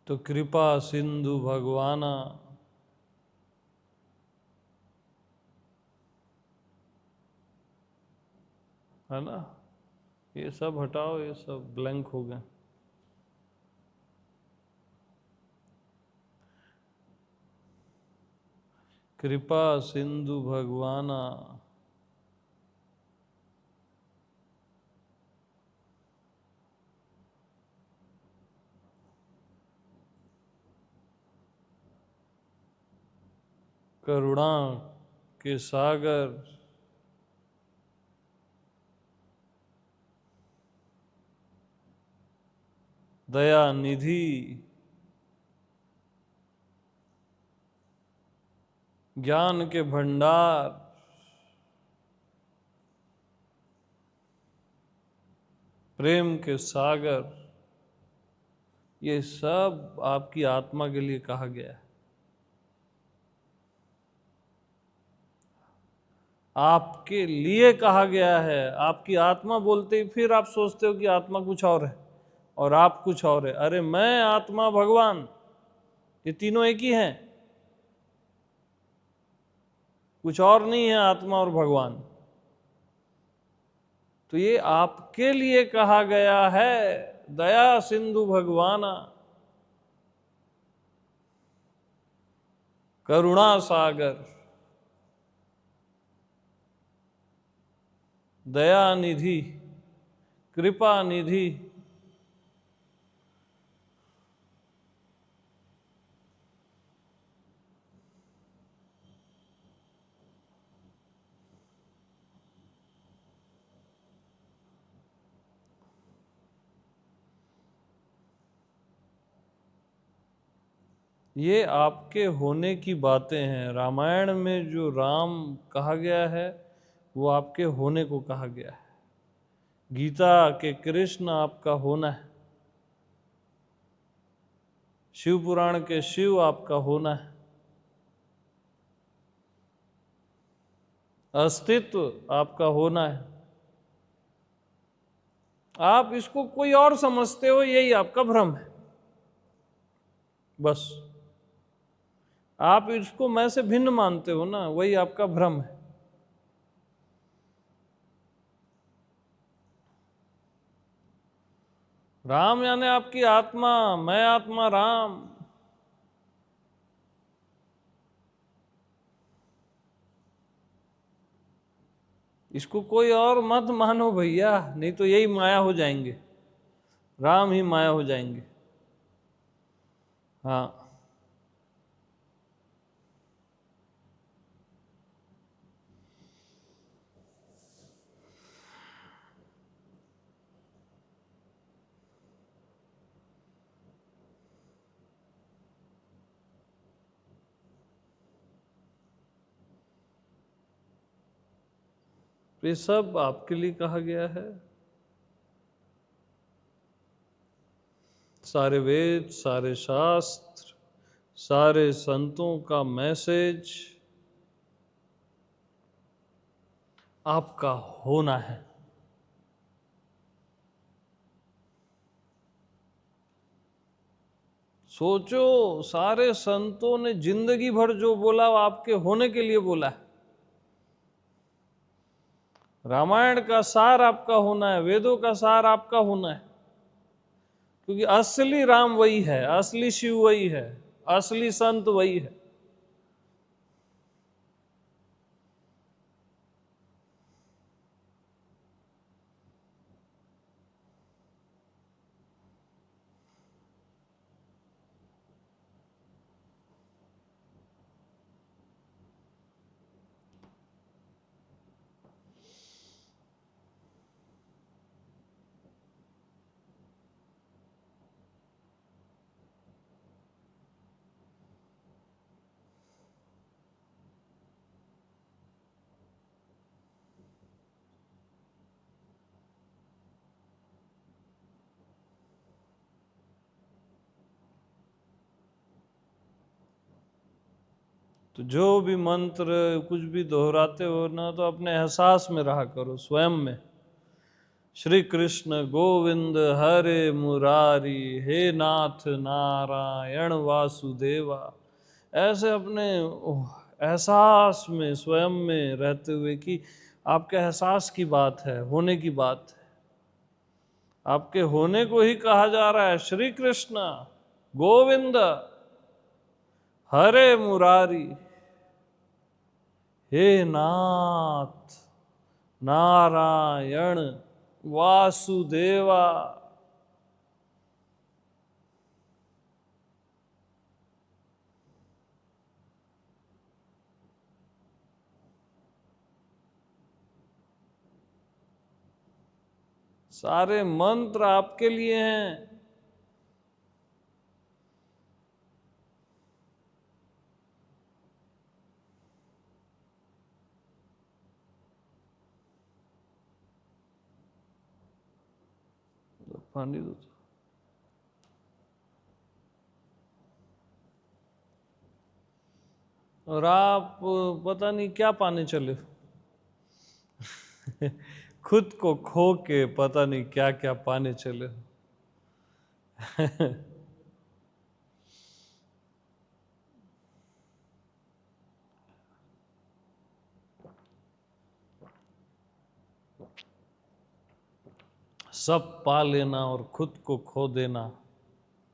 तो कृपा सिंधु भगवाना, है ना, ये सब हटाओ, ये सब ब्लैंक हो गए। कृपा सिंधु भगवाना, करुणा के सागर, दया निधि, ज्ञान के भंडार, प्रेम के सागर, ये सब आपकी आत्मा के लिए कहा गया है। आपके लिए कहा गया है। आपकी आत्मा बोलते ही फिर आप सोचते हो कि आत्मा कुछ और है और आप कुछ और है। अरे मैं, आत्मा, भगवान, ये तीनों एक ही हैं, कुछ और नहीं है आत्मा और भगवान। तो ये आपके लिए कहा गया है, दया सिंधु भगवाना, करुणा सागर, दया निधि, कृपा निधि। ये आपके होने की बातें हैं। रामायण में जो राम कहा गया है वो आपके होने को कहा गया है। गीता के कृष्ण आपका होना है। शिव पुराण के शिव आपका होना है। अस्तित्व आपका होना है। आप इसको कोई और समझते हो, यही आपका भ्रम है। बस आप इसको मैं से भिन्न मानते हो ना, वही आपका भ्रम है। राम यानी आपकी आत्मा, मैं आत्मा राम। इसको कोई और मत मानो भैया, नहीं तो यही माया हो जाएंगे, राम ही माया हो जाएंगे। हाँ, ये सब आपके लिए कहा गया है। सारे वेद, सारे शास्त्र, सारे संतों का मैसेज आपका होना है। सोचो, सारे संतों ने जिंदगी भर जो बोला वो आपके होने के लिए बोला है। रामायण का सार आपका होना है, वेदों का सार आपका होना है, क्योंकि असली राम वही है, असली शिव वही है, असली संत वही है। तो जो भी मंत्र कुछ भी दोहराते हो ना, तो अपने एहसास में रहा करो, स्वयं में। श्री कृष्ण गोविंद हरे मुरारी, हे नाथ नारायण वासुदेवा, ऐसे अपने एहसास में, स्वयं में रहते हुए कि आपके एहसास की बात है, होने की बात है। आपके होने को ही कहा जा रहा है, श्री कृष्ण गोविंद हरे मुरारी, हे नाथ नारायण वासुदेवा। सारे मंत्र आपके लिए हैं। पानी दो। और आप पता नहीं क्या पाने चले हो। खुद को खो के पता नहीं क्या क्या पाने चले हो। सब पा लेना और खुद को खो देना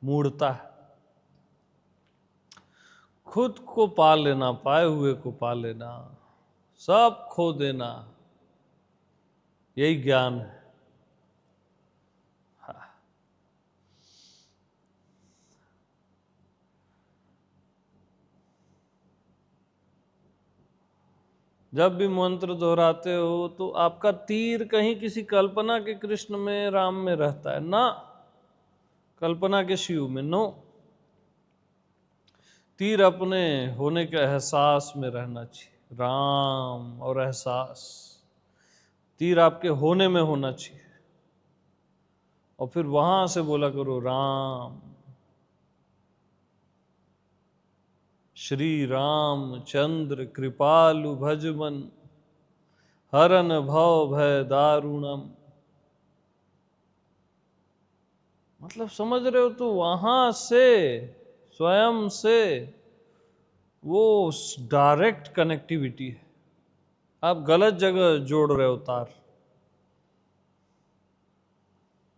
मूढ़ता है। खुद को पा लेना, पाए हुए को पा लेना, सब खो देना, यही ज्ञान है। जब भी मंत्र दोहराते हो तो आपका तीर कहीं किसी कल्पना के कृष्ण में, राम में रहता है ना, कल्पना के शिव में नो। तीर अपने होने के एहसास में रहना चाहिए, राम और एहसास। तीर आपके होने में होना चाहिए, और फिर वहां से बोला करो राम, श्री राम चंद्र कृपालु भजमन, हरन भव भय दारुणम। मतलब समझ रहे हो? तो वहां से, स्वयं से वो डायरेक्ट कनेक्टिविटी है। आप गलत जगह जोड़ रहे हो तार।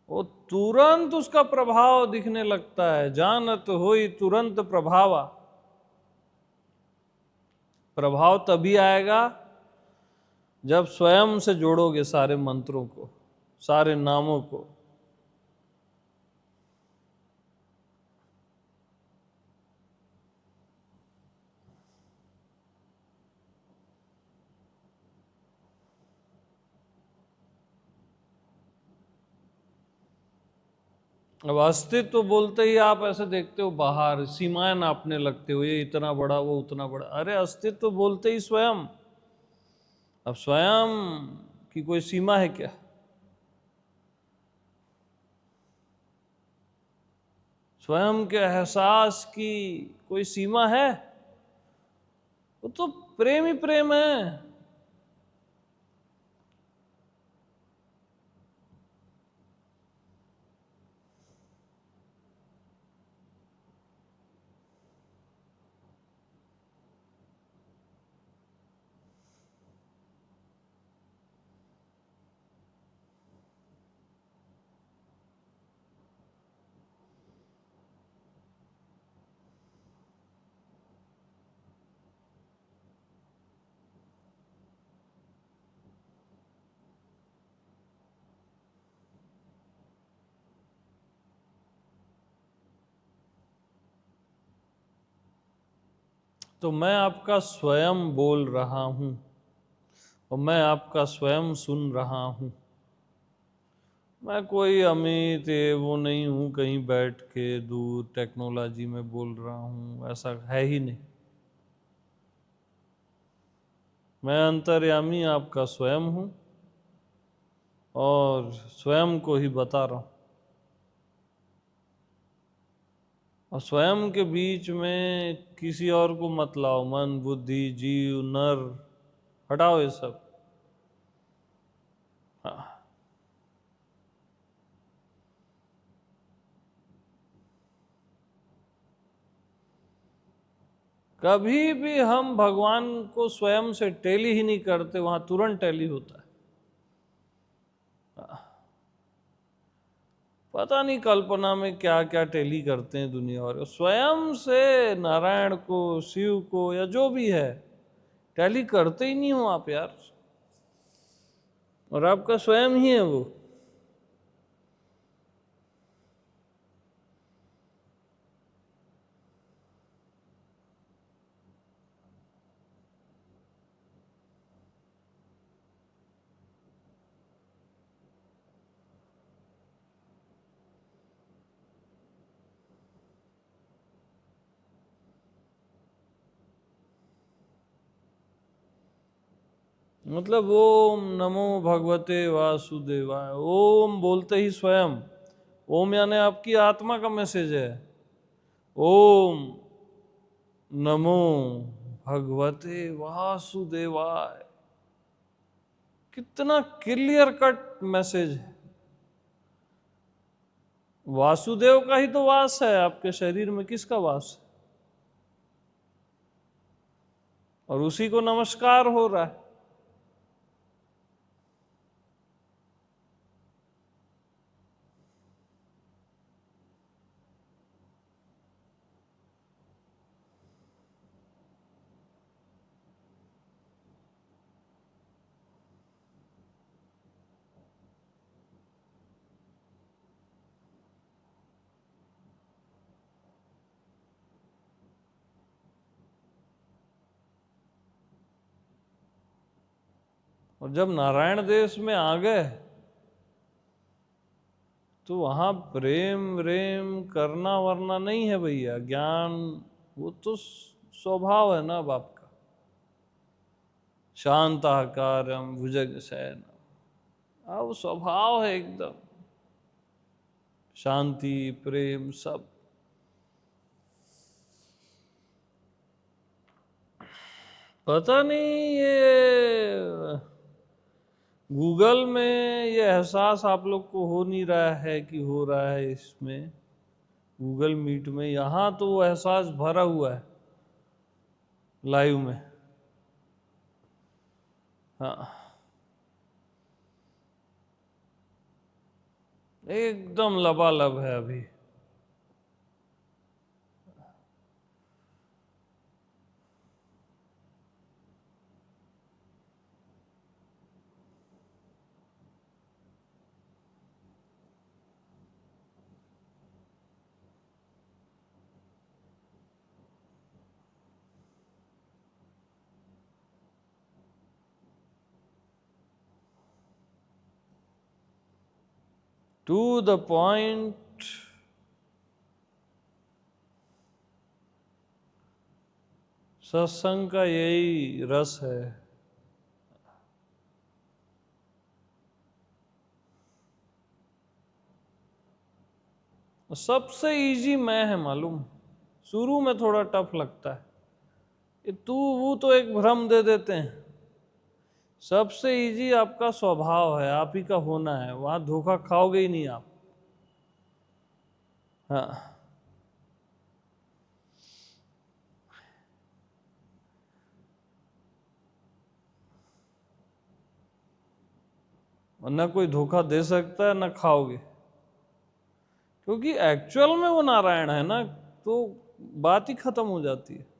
वो तुरंत उसका प्रभाव दिखने लगता है। जानत होई तुरंत प्रभावा। प्रभाव तभी आएगा जब स्वयं से जोड़ोगे सारे मंत्रों को, सारे नामों को। अब अस्तित्व तो बोलते ही आप ऐसे देखते हो, बाहर सीमाएं नापने लगते हो, ये इतना बड़ा वो उतना बड़ा। अरे अस्तित्व तो बोलते ही स्वयं। अब स्वयं की कोई सीमा है क्या? स्वयं के एहसास की कोई सीमा है? वो तो प्रेम ही प्रेम है। तो मैं आपका स्वयं बोल रहा हूं और मैं आपका स्वयं सुन रहा हूं। मैं कोई अमित ये वो नहीं हूं, कहीं बैठ के दूर टेक्नोलॉजी में बोल रहा हूं, ऐसा है ही नहीं। मैं अंतर्यामी आपका स्वयं हूं और स्वयं को ही बता रहा हूं। और स्वयं के बीच में किसी और को मत लाओ। मन, बुद्धि, जीव, नर, हटाओ ये सब। हाँ। कभी भी हम भगवान को स्वयं से टेली ही नहीं करते, वहां तुरंत टेली होता है। पता नहीं कल्पना में क्या क्या टेली करते हैं दुनिया और स्वयं से नारायण को, शिव को या जो भी है टैली करते ही नहीं हो आप यार। और आपका स्वयं ही है वो। मतलब ओम नमो भगवते वासुदेवाय। ओम बोलते ही स्वयं। ओम यानी आपकी आत्मा का मैसेज है। ओम नमो भगवते वासुदेवाय। कितना क्लियर कट मैसेज है। वासुदेव का ही तो वास है आपके शरीर में, किसका वास है? और उसी को नमस्कार हो रहा है। और जब नारायण देश में आ गए तो वहां प्रेम व्रेम करना वरना नहीं है भैया। ज्ञान वो तो स्वभाव है ना बाप का। शांताकारं भुजगशयनम्। अब स्वभाव है एकदम। शांति प्रेम सब। पता नहीं ये गूगल में ये एहसास आप लोग को हो नहीं रहा है कि हो रहा है इसमें गूगल मीट में। यहां तो वो एहसास भरा हुआ है लाइव में। हाँ। एकदम लबालब है अभी। टू द पॉइंट, सत्संग का यही रस है। सबसे इजी मैं है मालूम, शुरू में थोड़ा टफ लगता है, ये तू वो तो एक भ्रम दे देते हैं। सबसे इजी आपका स्वभाव है, आप ही का होना है, वहां धोखा खाओगे ही नहीं आप। हाँ, ना कोई धोखा दे सकता है ना खाओगे, क्योंकि एक्चुअल में वो नारायण है ना, तो बात ही खत्म हो जाती है।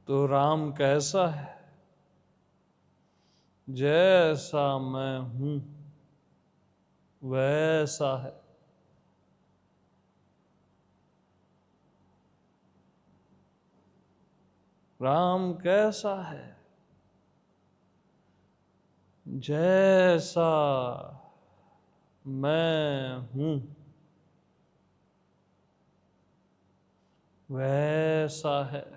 तो राम कैसा है? जैसा मैं हूं वैसा है। राम कैसा है? जैसा मैं हूं वैसा है।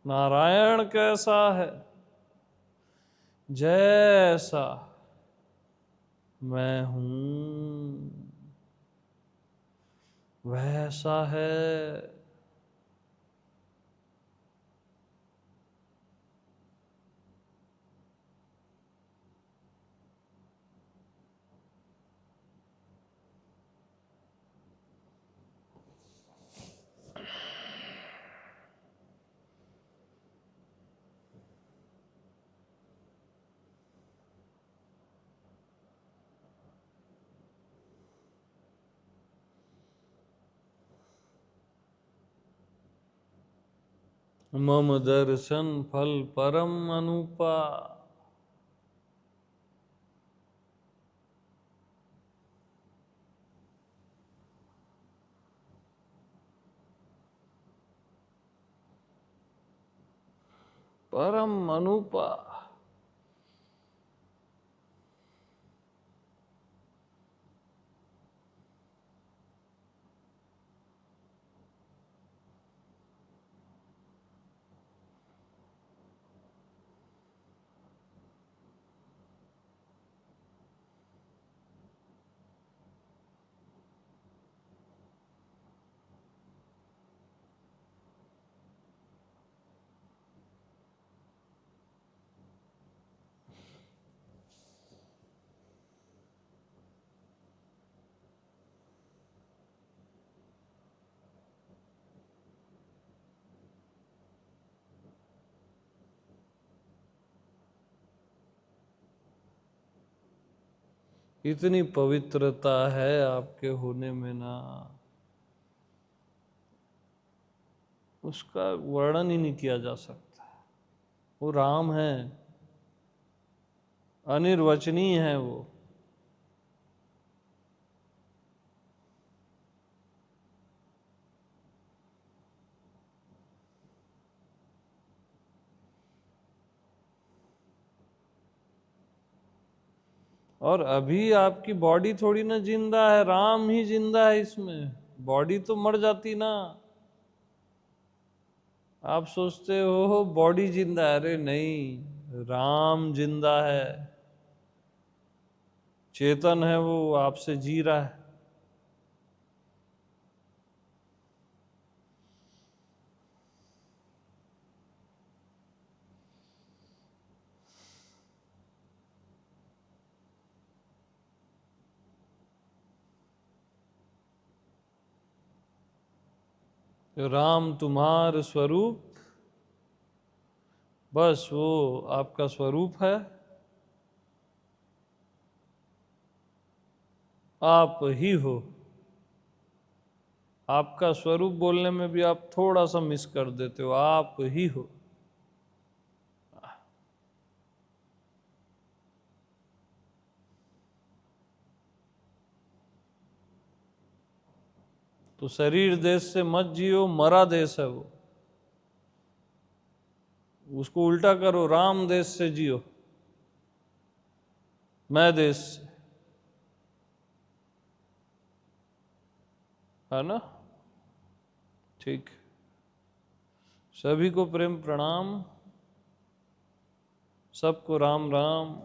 नारायण कैसा है? जैसा मैं हूं वैसा है। मम दर्शन फल परम अनुपा। परम अनुपा। इतनी पवित्रता है आपके होने में ना, उसका वर्णन ही नहीं किया जा सकता। वो राम है, अनिर्वचनीय है वो। और अभी आपकी बॉडी थोड़ी ना जिंदा है, राम ही जिंदा है इसमें, बॉडी तो मर जाती ना। आप सोचते हो बॉडी जिंदा है, अरे नहीं, राम जिंदा है, चेतन है, वो आपसे जी रहा है। तो राम तुम्हार स्वरूप, बस वो आपका स्वरूप है, आप ही हो। आपका स्वरूप बोलने में भी आप थोड़ा सा मिस कर देते हो, आप ही हो। तो शरीर देश से मत जियो, मरा देश है वो, उसको उल्टा करो, राम देश से जियो, मैं देश से, है ना? ठीक। सभी को प्रेम प्रणाम, सबको राम राम।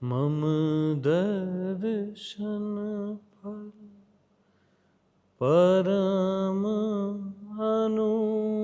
मम दर्शन फल परम अनुपम।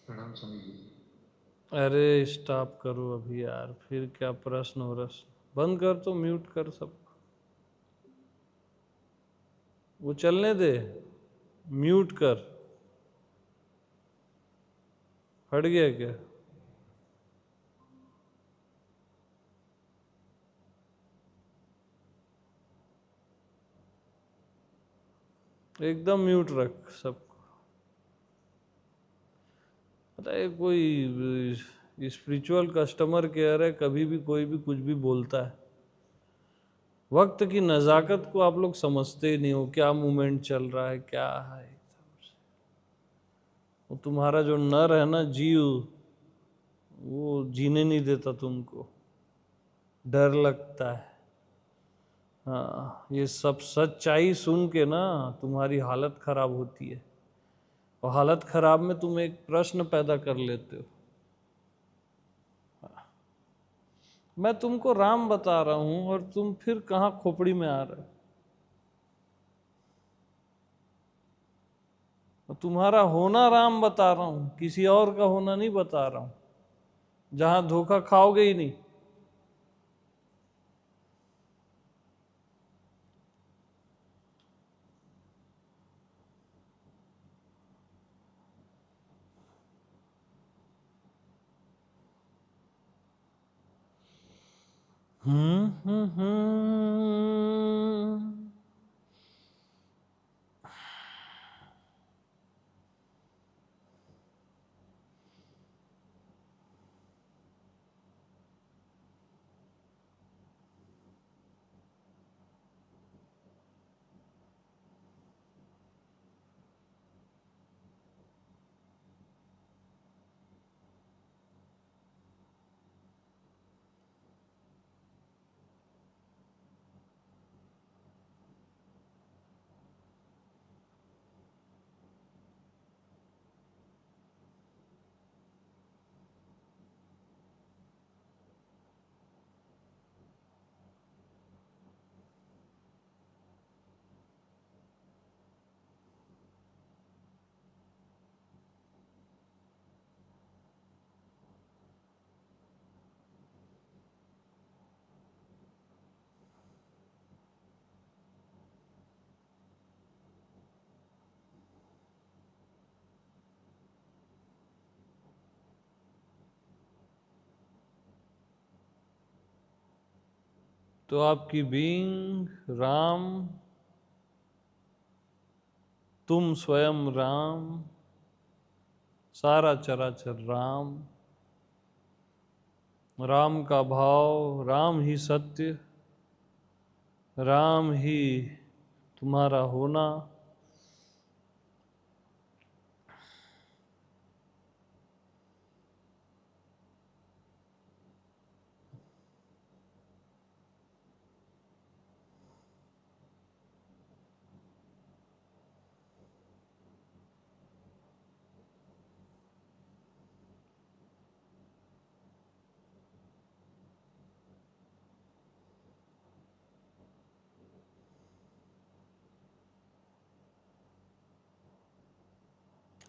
प्रणाम स्वामी जी। अरे स्टॉप करो अभी यार, फिर क्या प्रश्न हो रस, बंद कर, तो म्यूट कर सब, वो चलने दे, म्यूट कर। हट गया क्या? एकदम म्यूट रख सब। पता है, कोई स्पिरिचुअल कस्टमर केयर है, कभी भी कोई भी कुछ भी बोलता है, वक्त की नज़ाकत को आप लोग समझते ही नहीं हो, क्या मूवमेंट चल रहा है, क्या है। वो तुम्हारा जो नर है ना, जीव, वो जीने नहीं देता तुमको, डर लगता है। हाँ, ये सब सच्चाई सुन के ना तुम्हारी हालत खराब होती है, और हालत खराब में तुम एक प्रश्न पैदा कर लेते हो। मैं तुमको राम बता रहा हूं और तुम फिर कहाँ खोपड़ी में आ रहे हो। तुम्हारा होना राम बता रहा हूं, किसी और का होना नहीं बता रहा हूं, जहां धोखा खाओगे ही नहीं। हम्म। तो आपकी बीइंग राम, तुम स्वयं राम, सारा चराचर राम, राम का भाव, राम ही सत्य, राम ही तुम्हारा होना।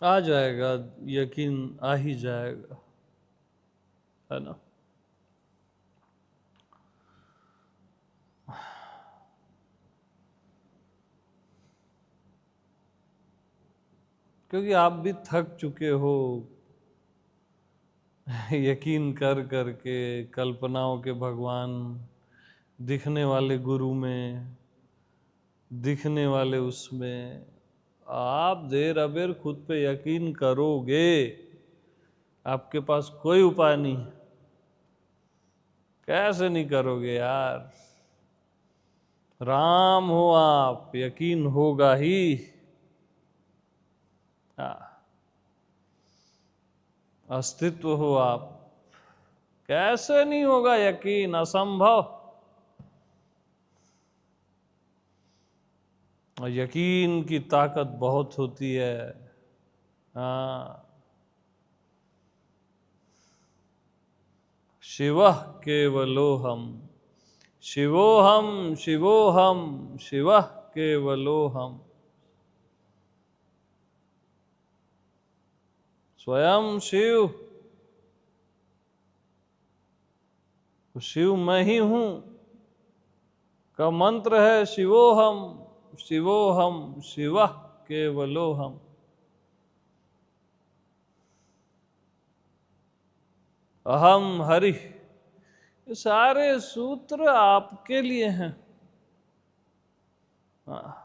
आ जाएगा, यकीन आ ही जाएगा, है ना। क्योंकि आप भी थक चुके हो यकीन कर करके कल्पनाओं के भगवान, दिखने वाले गुरु में, दिखने वाले उसमें। आप देर अबेर खुद पे यकीन करोगे, आपके पास कोई उपाय नहीं। कैसे नहीं करोगे यार? राम हो आप, यकीन होगा ही। हाँ, अस्तित्व हो आप, कैसे नहीं होगा यकीन? असंभव। और यकीन की ताकत बहुत होती है। हाँ, शिवः केवलोहम, शिवोहम शिवोहम, शिवः केवलोहम। स्वयं शिव, शिव मैं ही हूं का मंत्र है शिवोहम, शिवोहम शिवः केवलोहम। अहम हरि, ये सारे सूत्र आपके लिए हैं। हाँ।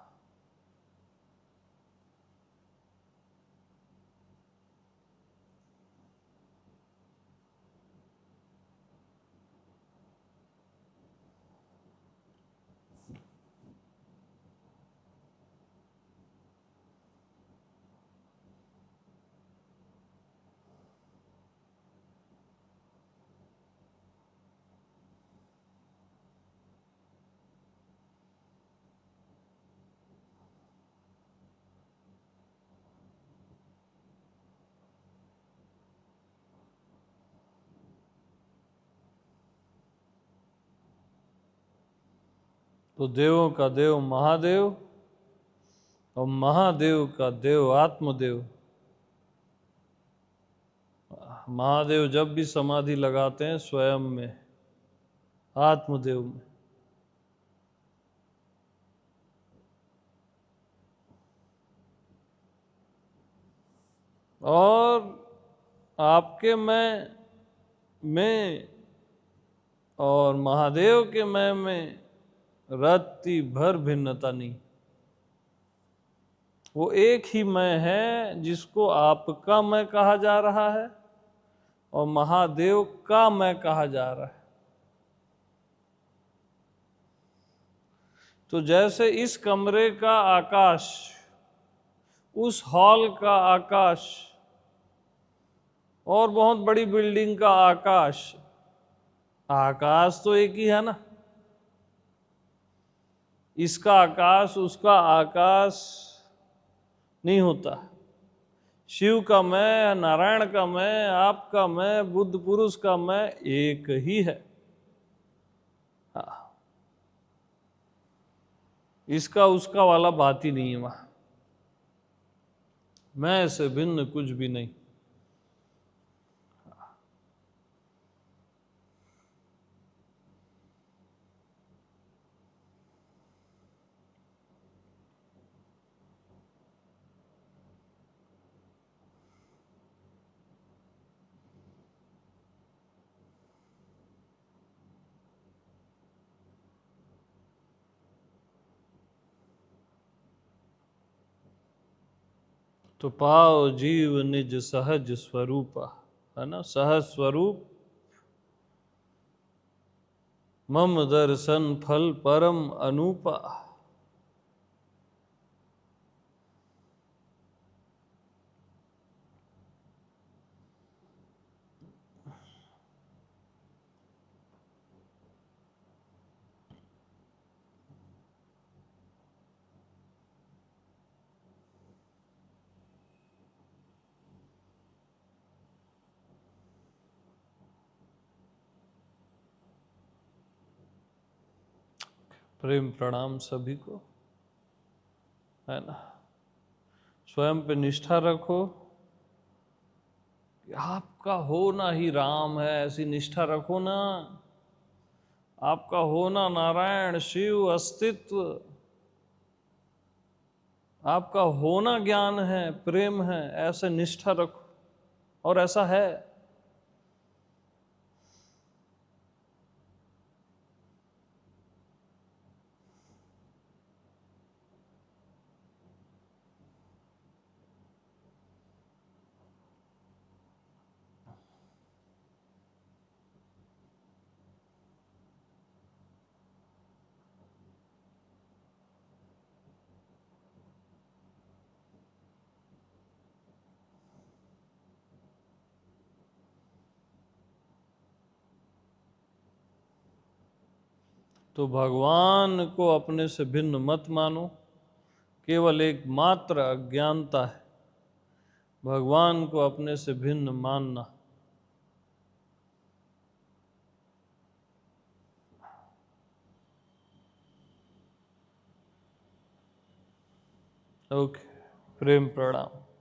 तो देवों का देव महादेव, और महादेव का देव आत्मदेव। महादेव जब भी समाधि लगाते हैं स्वयं में, आत्मदेव में। और आपके मैं और महादेव के मैं में रत्ती भर भिन्नता नहीं। वो एक ही मैं है, जिसको आपका मैं कहा जा रहा है और महादेव का मैं कहा जा रहा है। तो जैसे इस कमरे का आकाश, उस हॉल का आकाश, और बहुत बड़ी बिल्डिंग का आकाश, आकाश तो एक ही है ना। इसका आकाश उसका आकाश नहीं होता। शिव का मैं, नारायण का मैं, आपका मैं, बुद्ध पुरुष का मैं एक ही है। हाँ। इसका उसका वाला बात ही नहीं है वहां। मैं से भिन्न कुछ भी नहीं। तो पाओ जीव निज सहज स्वरूप, है ना, सहज स्वरूप मम दर्शन फल परम अनूपा। प्रेम प्रणाम सभी को, है ना। स्वयं पे निष्ठा रखो कि आपका होना ही राम है, ऐसी निष्ठा रखो ना। आपका होना नारायण शिव अस्तित्व, आपका होना ज्ञान है, प्रेम है, ऐसे निष्ठा रखो, और ऐसा है। तो भगवान को अपने से भिन्न मत मानो, केवल एक मात्र अज्ञानता है भगवान को अपने से भिन्न मानना। ओके, प्रेम प्रणाम।